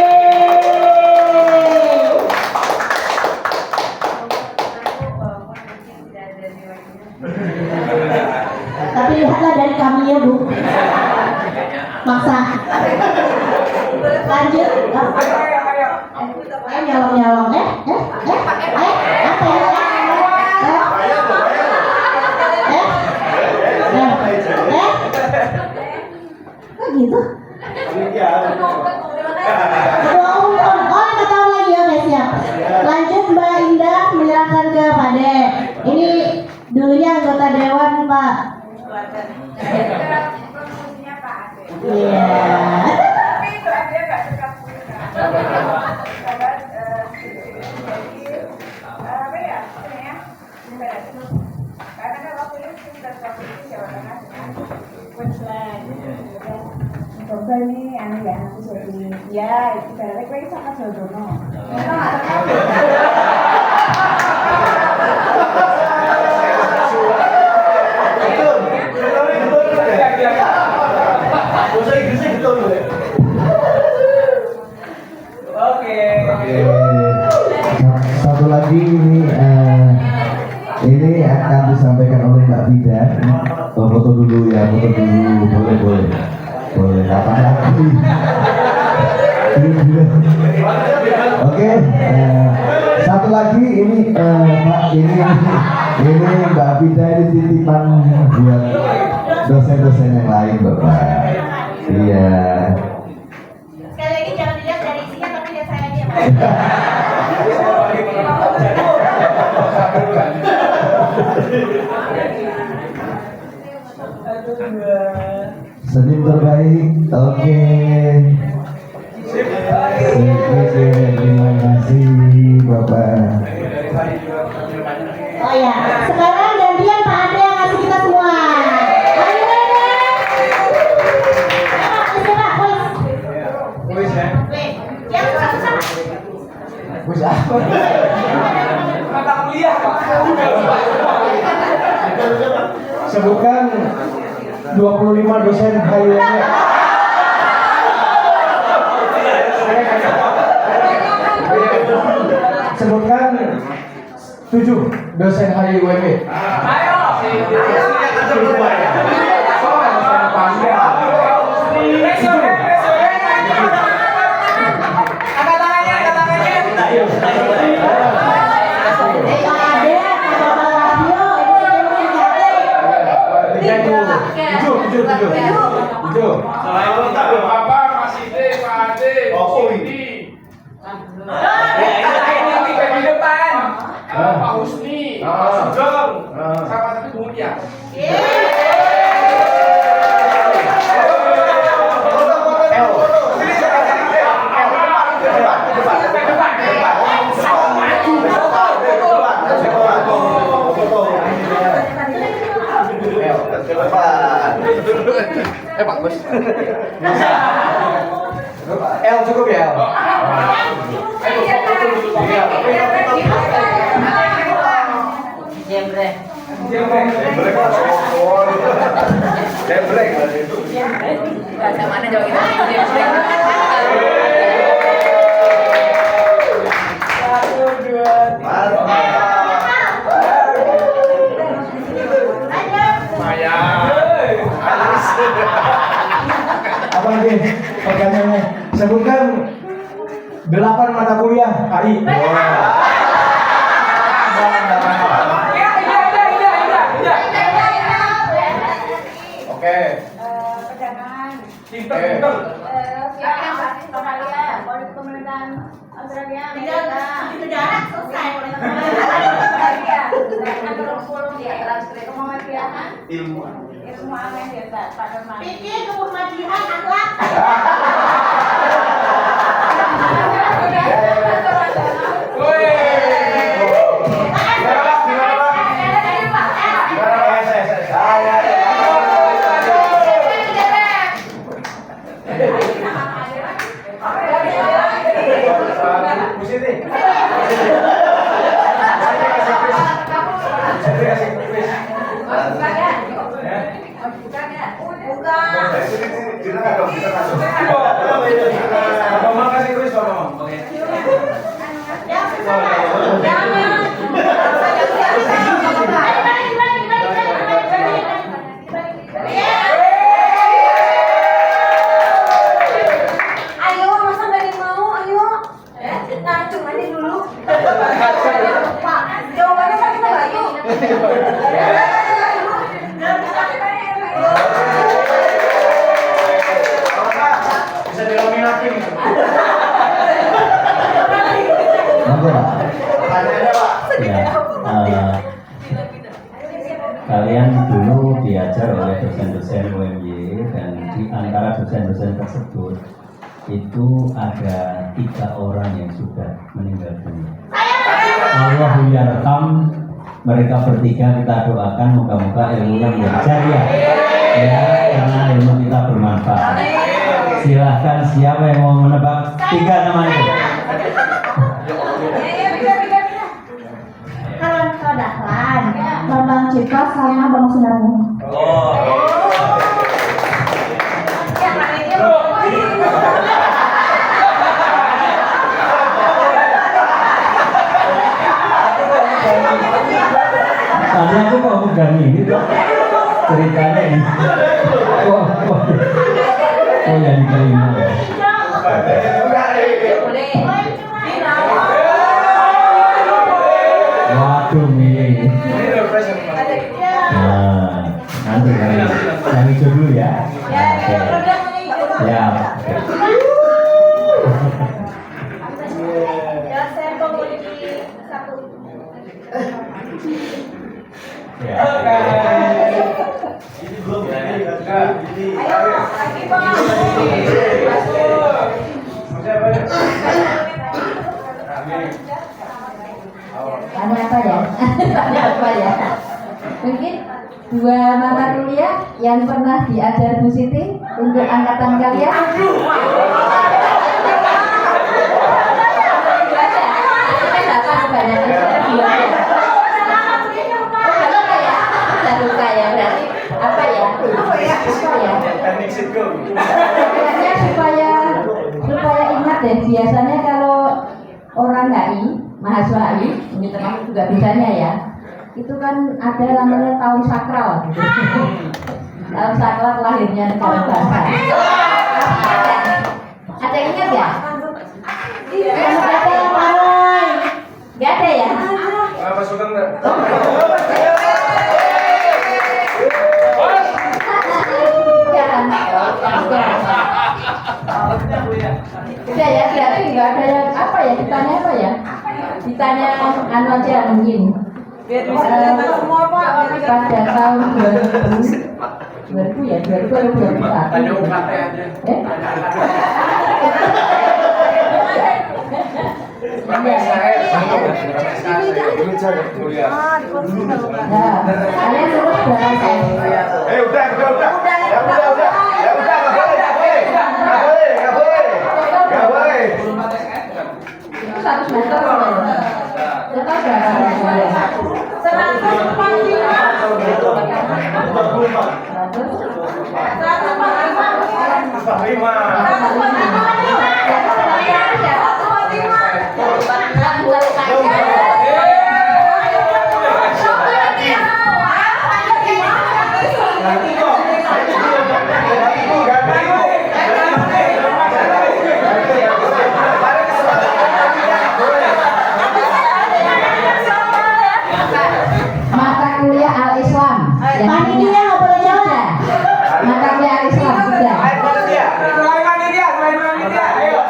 Tapi lihatlah dari kami ya Bu. Maksa. Lanjut. Nyolong. Apa ya? Kok gitu? Ketahuan lagi ya guys ya. Lanjut Mbak Indah menyerahkan ke Pak De. Ini dulunya anggota dewan Pak. Iya. Coba ini anu ya aku jadi ya ibaratnya kowe sama jodohno. Satu lagi ini akan disampaikan oleh Mbak Vida. Foto dulu ya, boleh. Kapan lagi? Oke, satu lagi ini Pak, ini Mbak Vida ini titipan buat dosen-dosen yang lain Bapak. Iya. Sekali lagi jangan dilihat dari isinya tapi lihat saya aja. Senyum terbaik, oke. Terima kasih Bapak. Oh ya, sekarang gantian Pak Ade yang ngasih kita semua. Ayo Ade. Kuis ya. Yang sama-sama. Kuis apa? Mata kuliah Pak. Sebutkan 25 dosen HIWM. Sebutkan 7 dosen HIWM. Ayo. Angkat tangannya. Bapak, Mas Ide, Pak Ade, Cindy. Di depan. Pak Husni, Pak Sugeng, sama satu Mulia. Pak Bos. L cukup ya L. Jembre. Break. Bahasa mana coba kita break. Apa lagi pertanyaannya? Sebutkan 8 mata kuliah HI. Oke. Perdagangan. Pinter. Pemerintahan Australia. Negara selesai. Ilmu apa yang biasa Pak Dorman? Pikir kemuhamadian akhlak. Ayo, masa nggak ada yang mau? Ayo. Nacung aja dulu. Pak, jawabannya kan kita nggak yuk. Bisa dilaminatin. Pertanyaannya Pak. Ya, kalian dulu diajar oleh dosen-dosen UMY dan di antara dosen-dosen tersebut itu ada 3 orang yang sudah meninggal dunia. Allahu yarham, mereka bertiga kita doakan moga-moga ilmunya berjaya ya, karena ilmu kita bermanfaat. Silahkan siapa yang mau menebak 3 nama itu? Kalau Dahlan, Bambang Cipta sama Bang Sunarno. Tadi aku mau pegang ini tuh ceritanya ini. Oh yang kelima. Waduh nih. Nah, nanti yang hijau dulu ya. Oke. Ya. Ada apa ya? Ada apa ya? Mungkin 2 mata kuliah yang pernah diajar Bu Siti untuk angkatan kalian. Supaya ingat deh, biasanya kalau orang HI, mahasiswa HI, ini termasuk juga bisanya ya, itu kan ada namanya tahun sakral gitu. Tahun sakral lahirnya negara bangsa. Ada yang ingat ya? Gak ada ya? Masukkan enggak? Udah ya, berarti nggak ada yang apa ya? Ditanya apa ya? Ditanya anu aja mungkin. Pada tahun 2000 ya, 2000 atau 2001. Tanya UKT aja. Nah, kalian lulus berapa? Udah. Gak boleh. Satu semester berapa? Mata kuliah Al-Islam. Panitia nggak boleh jawab. Mata kuliah Al-Islam sudah.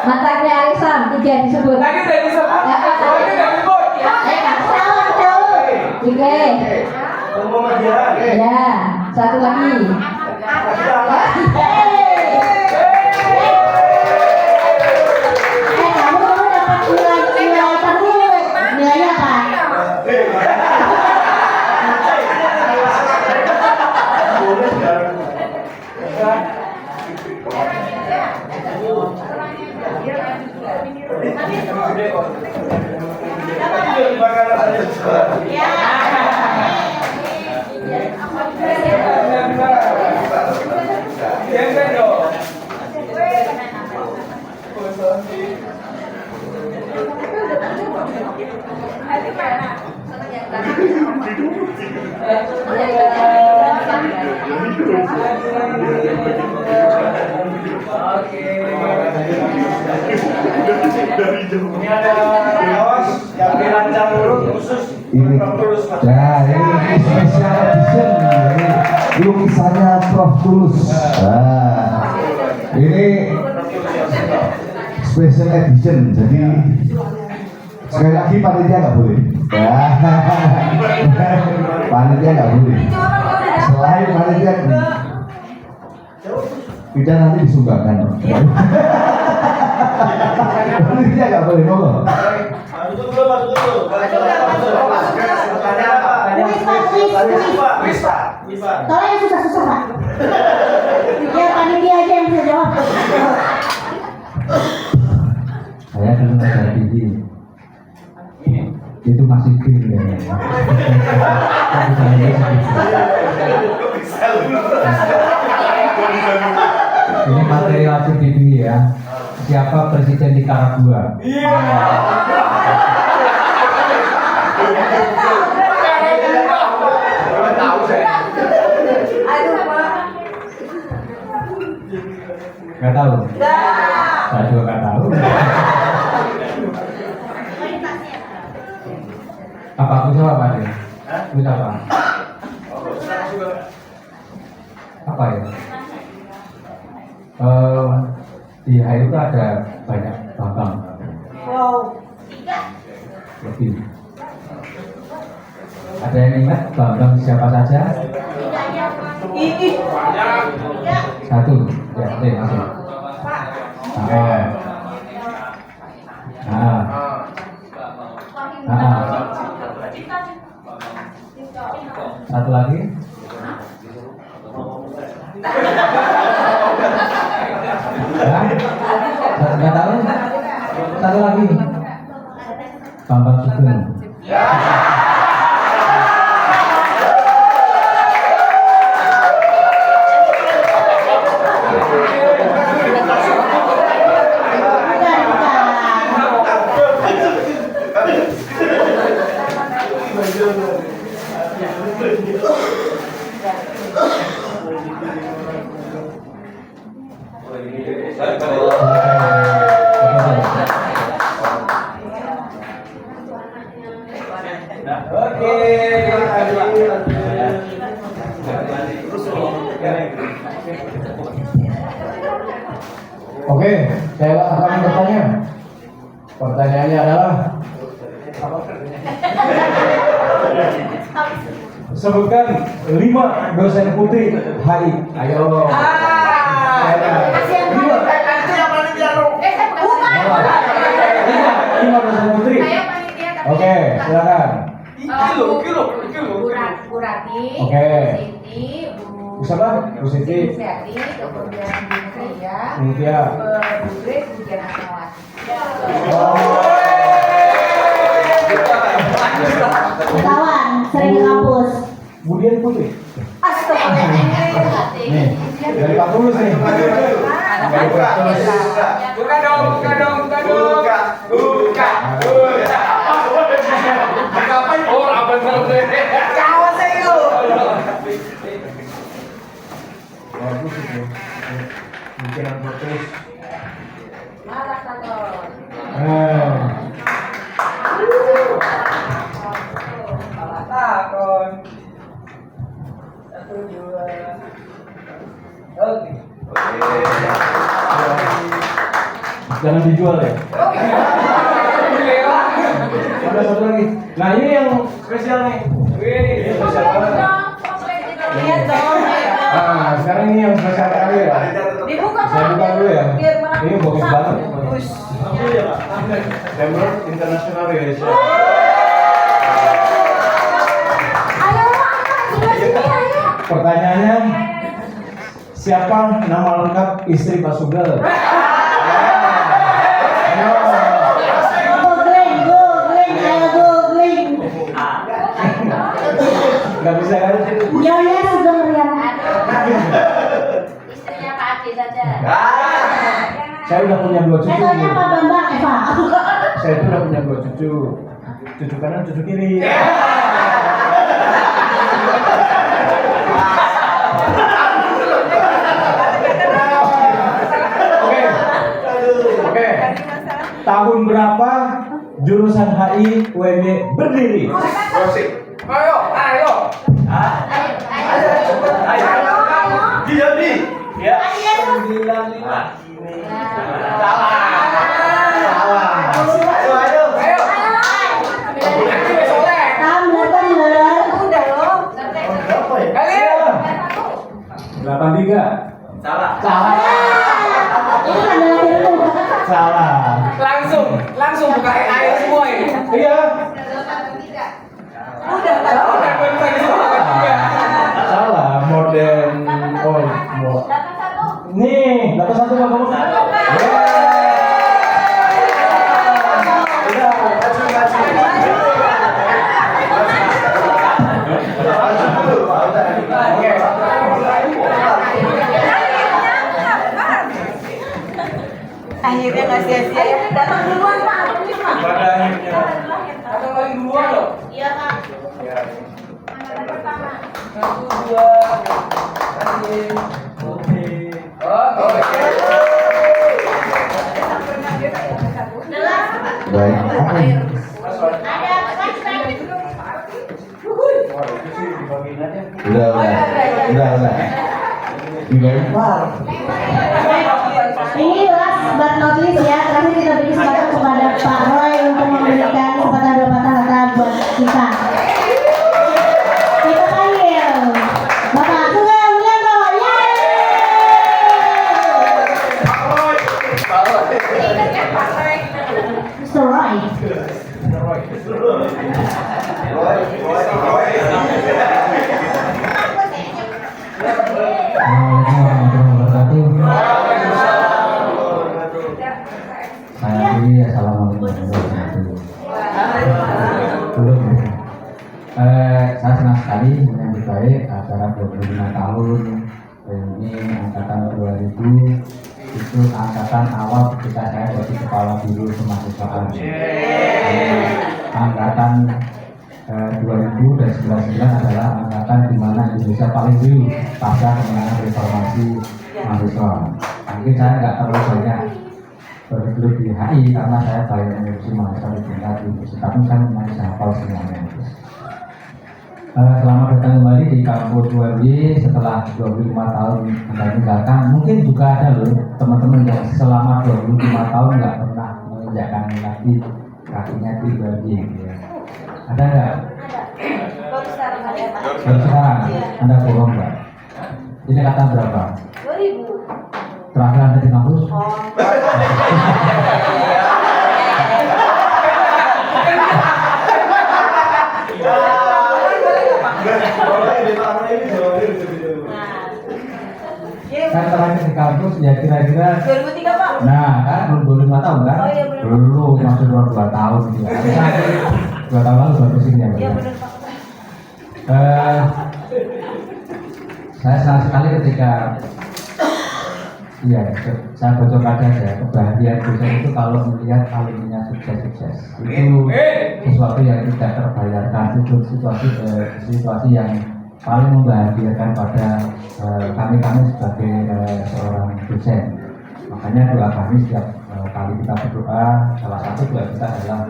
Mata kuliah Al-Islam 3 disebut. Tadi udah disebut. Oke. Ya, satu lagi. Kamu dapat nilai apa dulu? Nilainya apa? Ini ada kaos yang dirancang khusus Ini, nah ini special edition, ini lukisannya Prof Tulus. Nah, ini special edition, jadi sekali lagi panitia nggak boleh. Panitia nggak boleh. Selain panitia, tidak nanti disumbangkan. Panitia nggak boleh ngomong. Tolong yang susah-susah Pak. Ya panitia aja yang bisa jawab. Saya dulu ngajar TV. Itu masih tim ya. Ini materi wajib TV ya. Siapa presiden Nicaragua? Gak tahu. Saya juga gak tahu. Apa aku jawab Pak? Aku apa? Apa ya? Di hari itu ada banyak bambang. Wow. Lebih. Ada yang ingat bambang siapa saja? Ini. Satu. Ya, oke, masuk. Satu lagi. Nggak tahu. Satu lagi. Bambang Sugeng. Oke, saya akan bertanya. Pertanyaannya adalah sebutkan 5 dosen putri HI. Ayo. Lima dosen putri. Oke, silakan. Bu Rati, Oke. Siti, Bu Siapa? Bu Siti. Siti, kemudian Bu Mutia, Bu Mutia. Bu Grace, Bu Dian Asmawati. Kawan, sering ke kampus. Budian Putri. Astagfirullah. Nih. Dari Pak Tulus nih. Dari Pak Tulus. Buka dong. Ngapain? Oh, apa bener? Kawan saya itu. Bagus itu. Bikinan Pak Tulus. Malah takut. Takon. 1, 2. Oke. Jangan dijual ya. Ada satu lagi. Nah ini yang spesial nih. Ini spesial banget. Lihat dong. Nah sekarang ini yang spesial kali ya. Dibuka Saya buka dulu ya. Biar Ini bagus banget. Iya, Emerald International Relation. Pertanyaannya, siapa nama lengkap istri Pak Sugeng? Gak bisa kan? Ya Sugeng Rian. Istrinya Pak Ade saja. Saya udah punya 2 cucu. Saya Pak Bambang Eva. Saya itu udah punya 2 cucu. Cucu kanan, cucu kiri. Oke. Tahun berapa jurusan HI UMY berdiri? Ayo. Jadi. Ya. 95. Kalian 83. Salah. Ini adalah dirimu. Salah. Langsung buka air semua ini. Iya. Udah baru lagi semua. Salah. Modern. Nih, 81 Pak kamu. Akhirnya nggak sia-sia ya. Datang duluan Pak. Pada akhirnya. Atau paling duluan loh. Iya Pak. Yang pertama. 1, 2. Oke. Baik. Udah. Ini last but not least ya. Terakhir kita beri kesempatan kepada Pak Roy untuk memberikan sepatah dua patah kata buat kita. Kita panggil Bapak Sugeng Wianto. Mr. Roy. Saya pilih assalamualaikum warahmatullahi wabarakatuh. Saya senang sekali menyambut baik acara 25 tahun ini angkatan 2000 itu angkatan awal ketika saya jadi kepala biro kemahasiswaan. Angkatan 2000 dan 99 adalah angkatan di mana Indonesia paling dulu pasca kemenangan reformasi mahasiswa. Mungkin saya nggak terlalu banyak bergelut di HI karena saya banyak mengurusi mahasiswa di tingkat universitas, tapi saya masih hafal semuanya. Selamat datang kembali di kampus UMY setelah 25 tahun Anda meninggalkan. Mungkin juga ada loh teman-teman yang selama 25 tahun nggak pernah menginjakkan kaki kakinya di UMY. Ya. Ada nggak? Baru sekarang. Anda bohong nggak? Ini kata berapa? 2000. Terakhir Anda di kampus? Saya terakhir di kampus ya kira-kira 2003 Pak. nah kan belum 5 tahun kan? Oh, iya, benar. Belum masih 2 tahun ya. 2 tahun lalu baru sini ya. Iya benar Pak. Saya senang sekali ketika Iya, saya bocorkan aja. Kebahagiaan dosen itu kalau melihat alumninya sukses-sukses itu sesuatu yang tidak terbayarkan. Itu situasi yang paling membahagiakan pada kami sebagai seorang dosen. Makanya doa kami setiap kali kita berdoa, salah satu doa kita adalah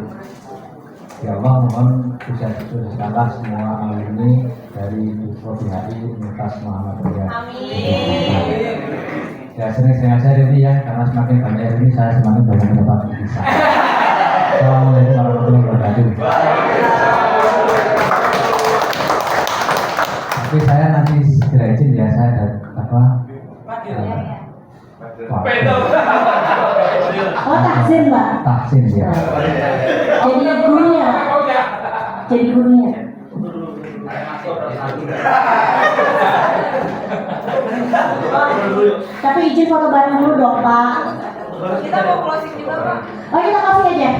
ya Allah mohon sukseskanlah semua alumni dari PHI Universitas Muhammadiyah. Amin. Ya sering-sering aja Devi ya, karena semakin banyak ini saya semakin banyak mendapat bisa. Assalamualaikum warahmatullahi wabarakatuh. Tapi saya nanti segera izin ya, saya ada apa? Oh taksin Pak. Taksin ya. Jadi gurunya. Jadi gurunya. Tapi izin foto bareng dulu dong Pak. Kita mau closing juga Pak. Oh kita closing aja.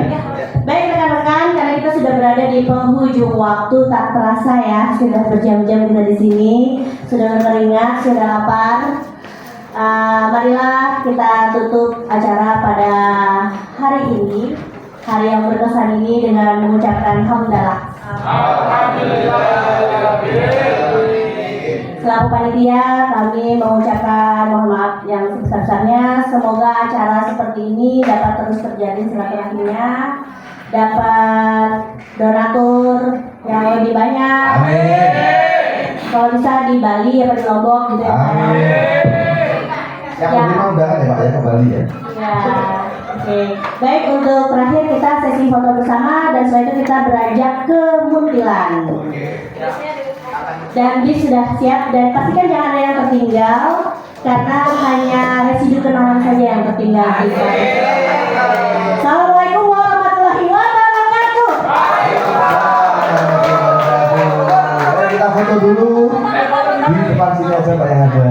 Baik rekan-rekan, karena kita sudah berada di penghujung waktu tak terasa ya, sudah berjam-jam kita di sini, sudah berkeringat, sudah lapar. Marilah kita tutup acara pada hari ini, hari yang berkesan ini dengan mengucapkan hamdalah. Selaku panitia, kami mengucapkan mohon maaf yang sebesar-besarnya. Semoga acara seperti ini dapat terus terjadi silaturahminya, dapat donatur yang lebih banyak. Amin. Kalau bisa di Bali atau di Lombok gitu ya. Amin. Yang pertama undangan ya Pak ya, ke Bali ya. Ya, oke. Baik, untuk terakhir kita sesi foto bersama dan setelah itu kita beranjak ke Muntilan. Dan bis sudah siap dan pastikan jangan ada yang tertinggal karena hanya residu kenangan saja yang tertinggal. Assalamualaikum warahmatullahi wabarakatuh. Mari kita foto dulu di depan sini aja Pak yang ada.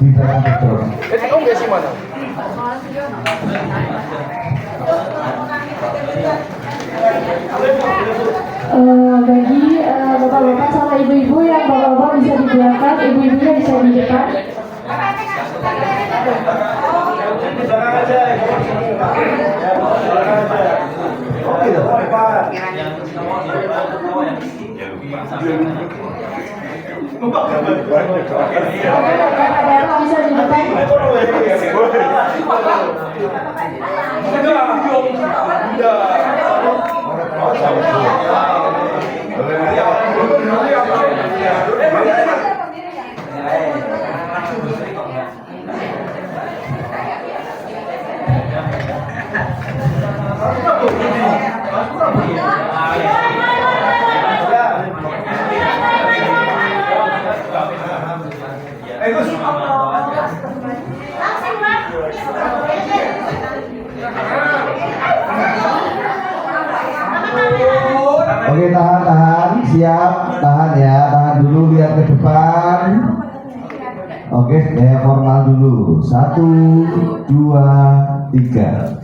Di belakang betul. Bagi bapak-bapak sama ibu-ibu yang bapak-bapak bisa di belakang, ibu-ibunya bisa di depan. Bapak bisa di depan. Oke, tahan, siap, tahan ya, tahan dulu, lihat ke depan. Oke, gaya formal dulu. 1, 2, 3.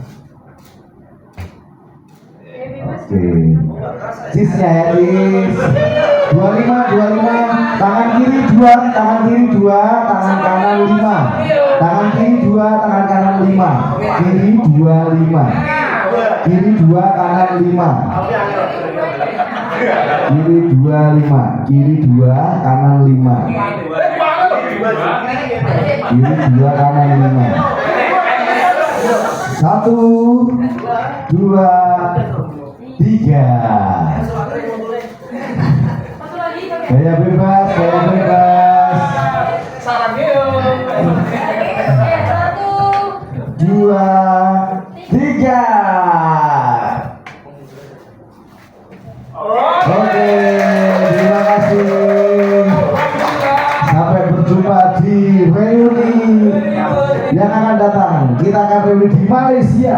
Oke, cisnya ya, cis. 25, tangan kiri 2, tangan kanan 5. Tangan kiri 2, tangan kanan 5. Kiri 2, 5. Kiri 2, kanan 5. Kiri 2, 5. Kiri 2, kanan 5. Kiri 2, kanan 5. 1, 2, 3. Gaya bebas, gaya bebas. 2, 3. Oke, terima kasih. Sampai berjumpa di reuni yang akan datang. Kita akan reuni di Malaysia.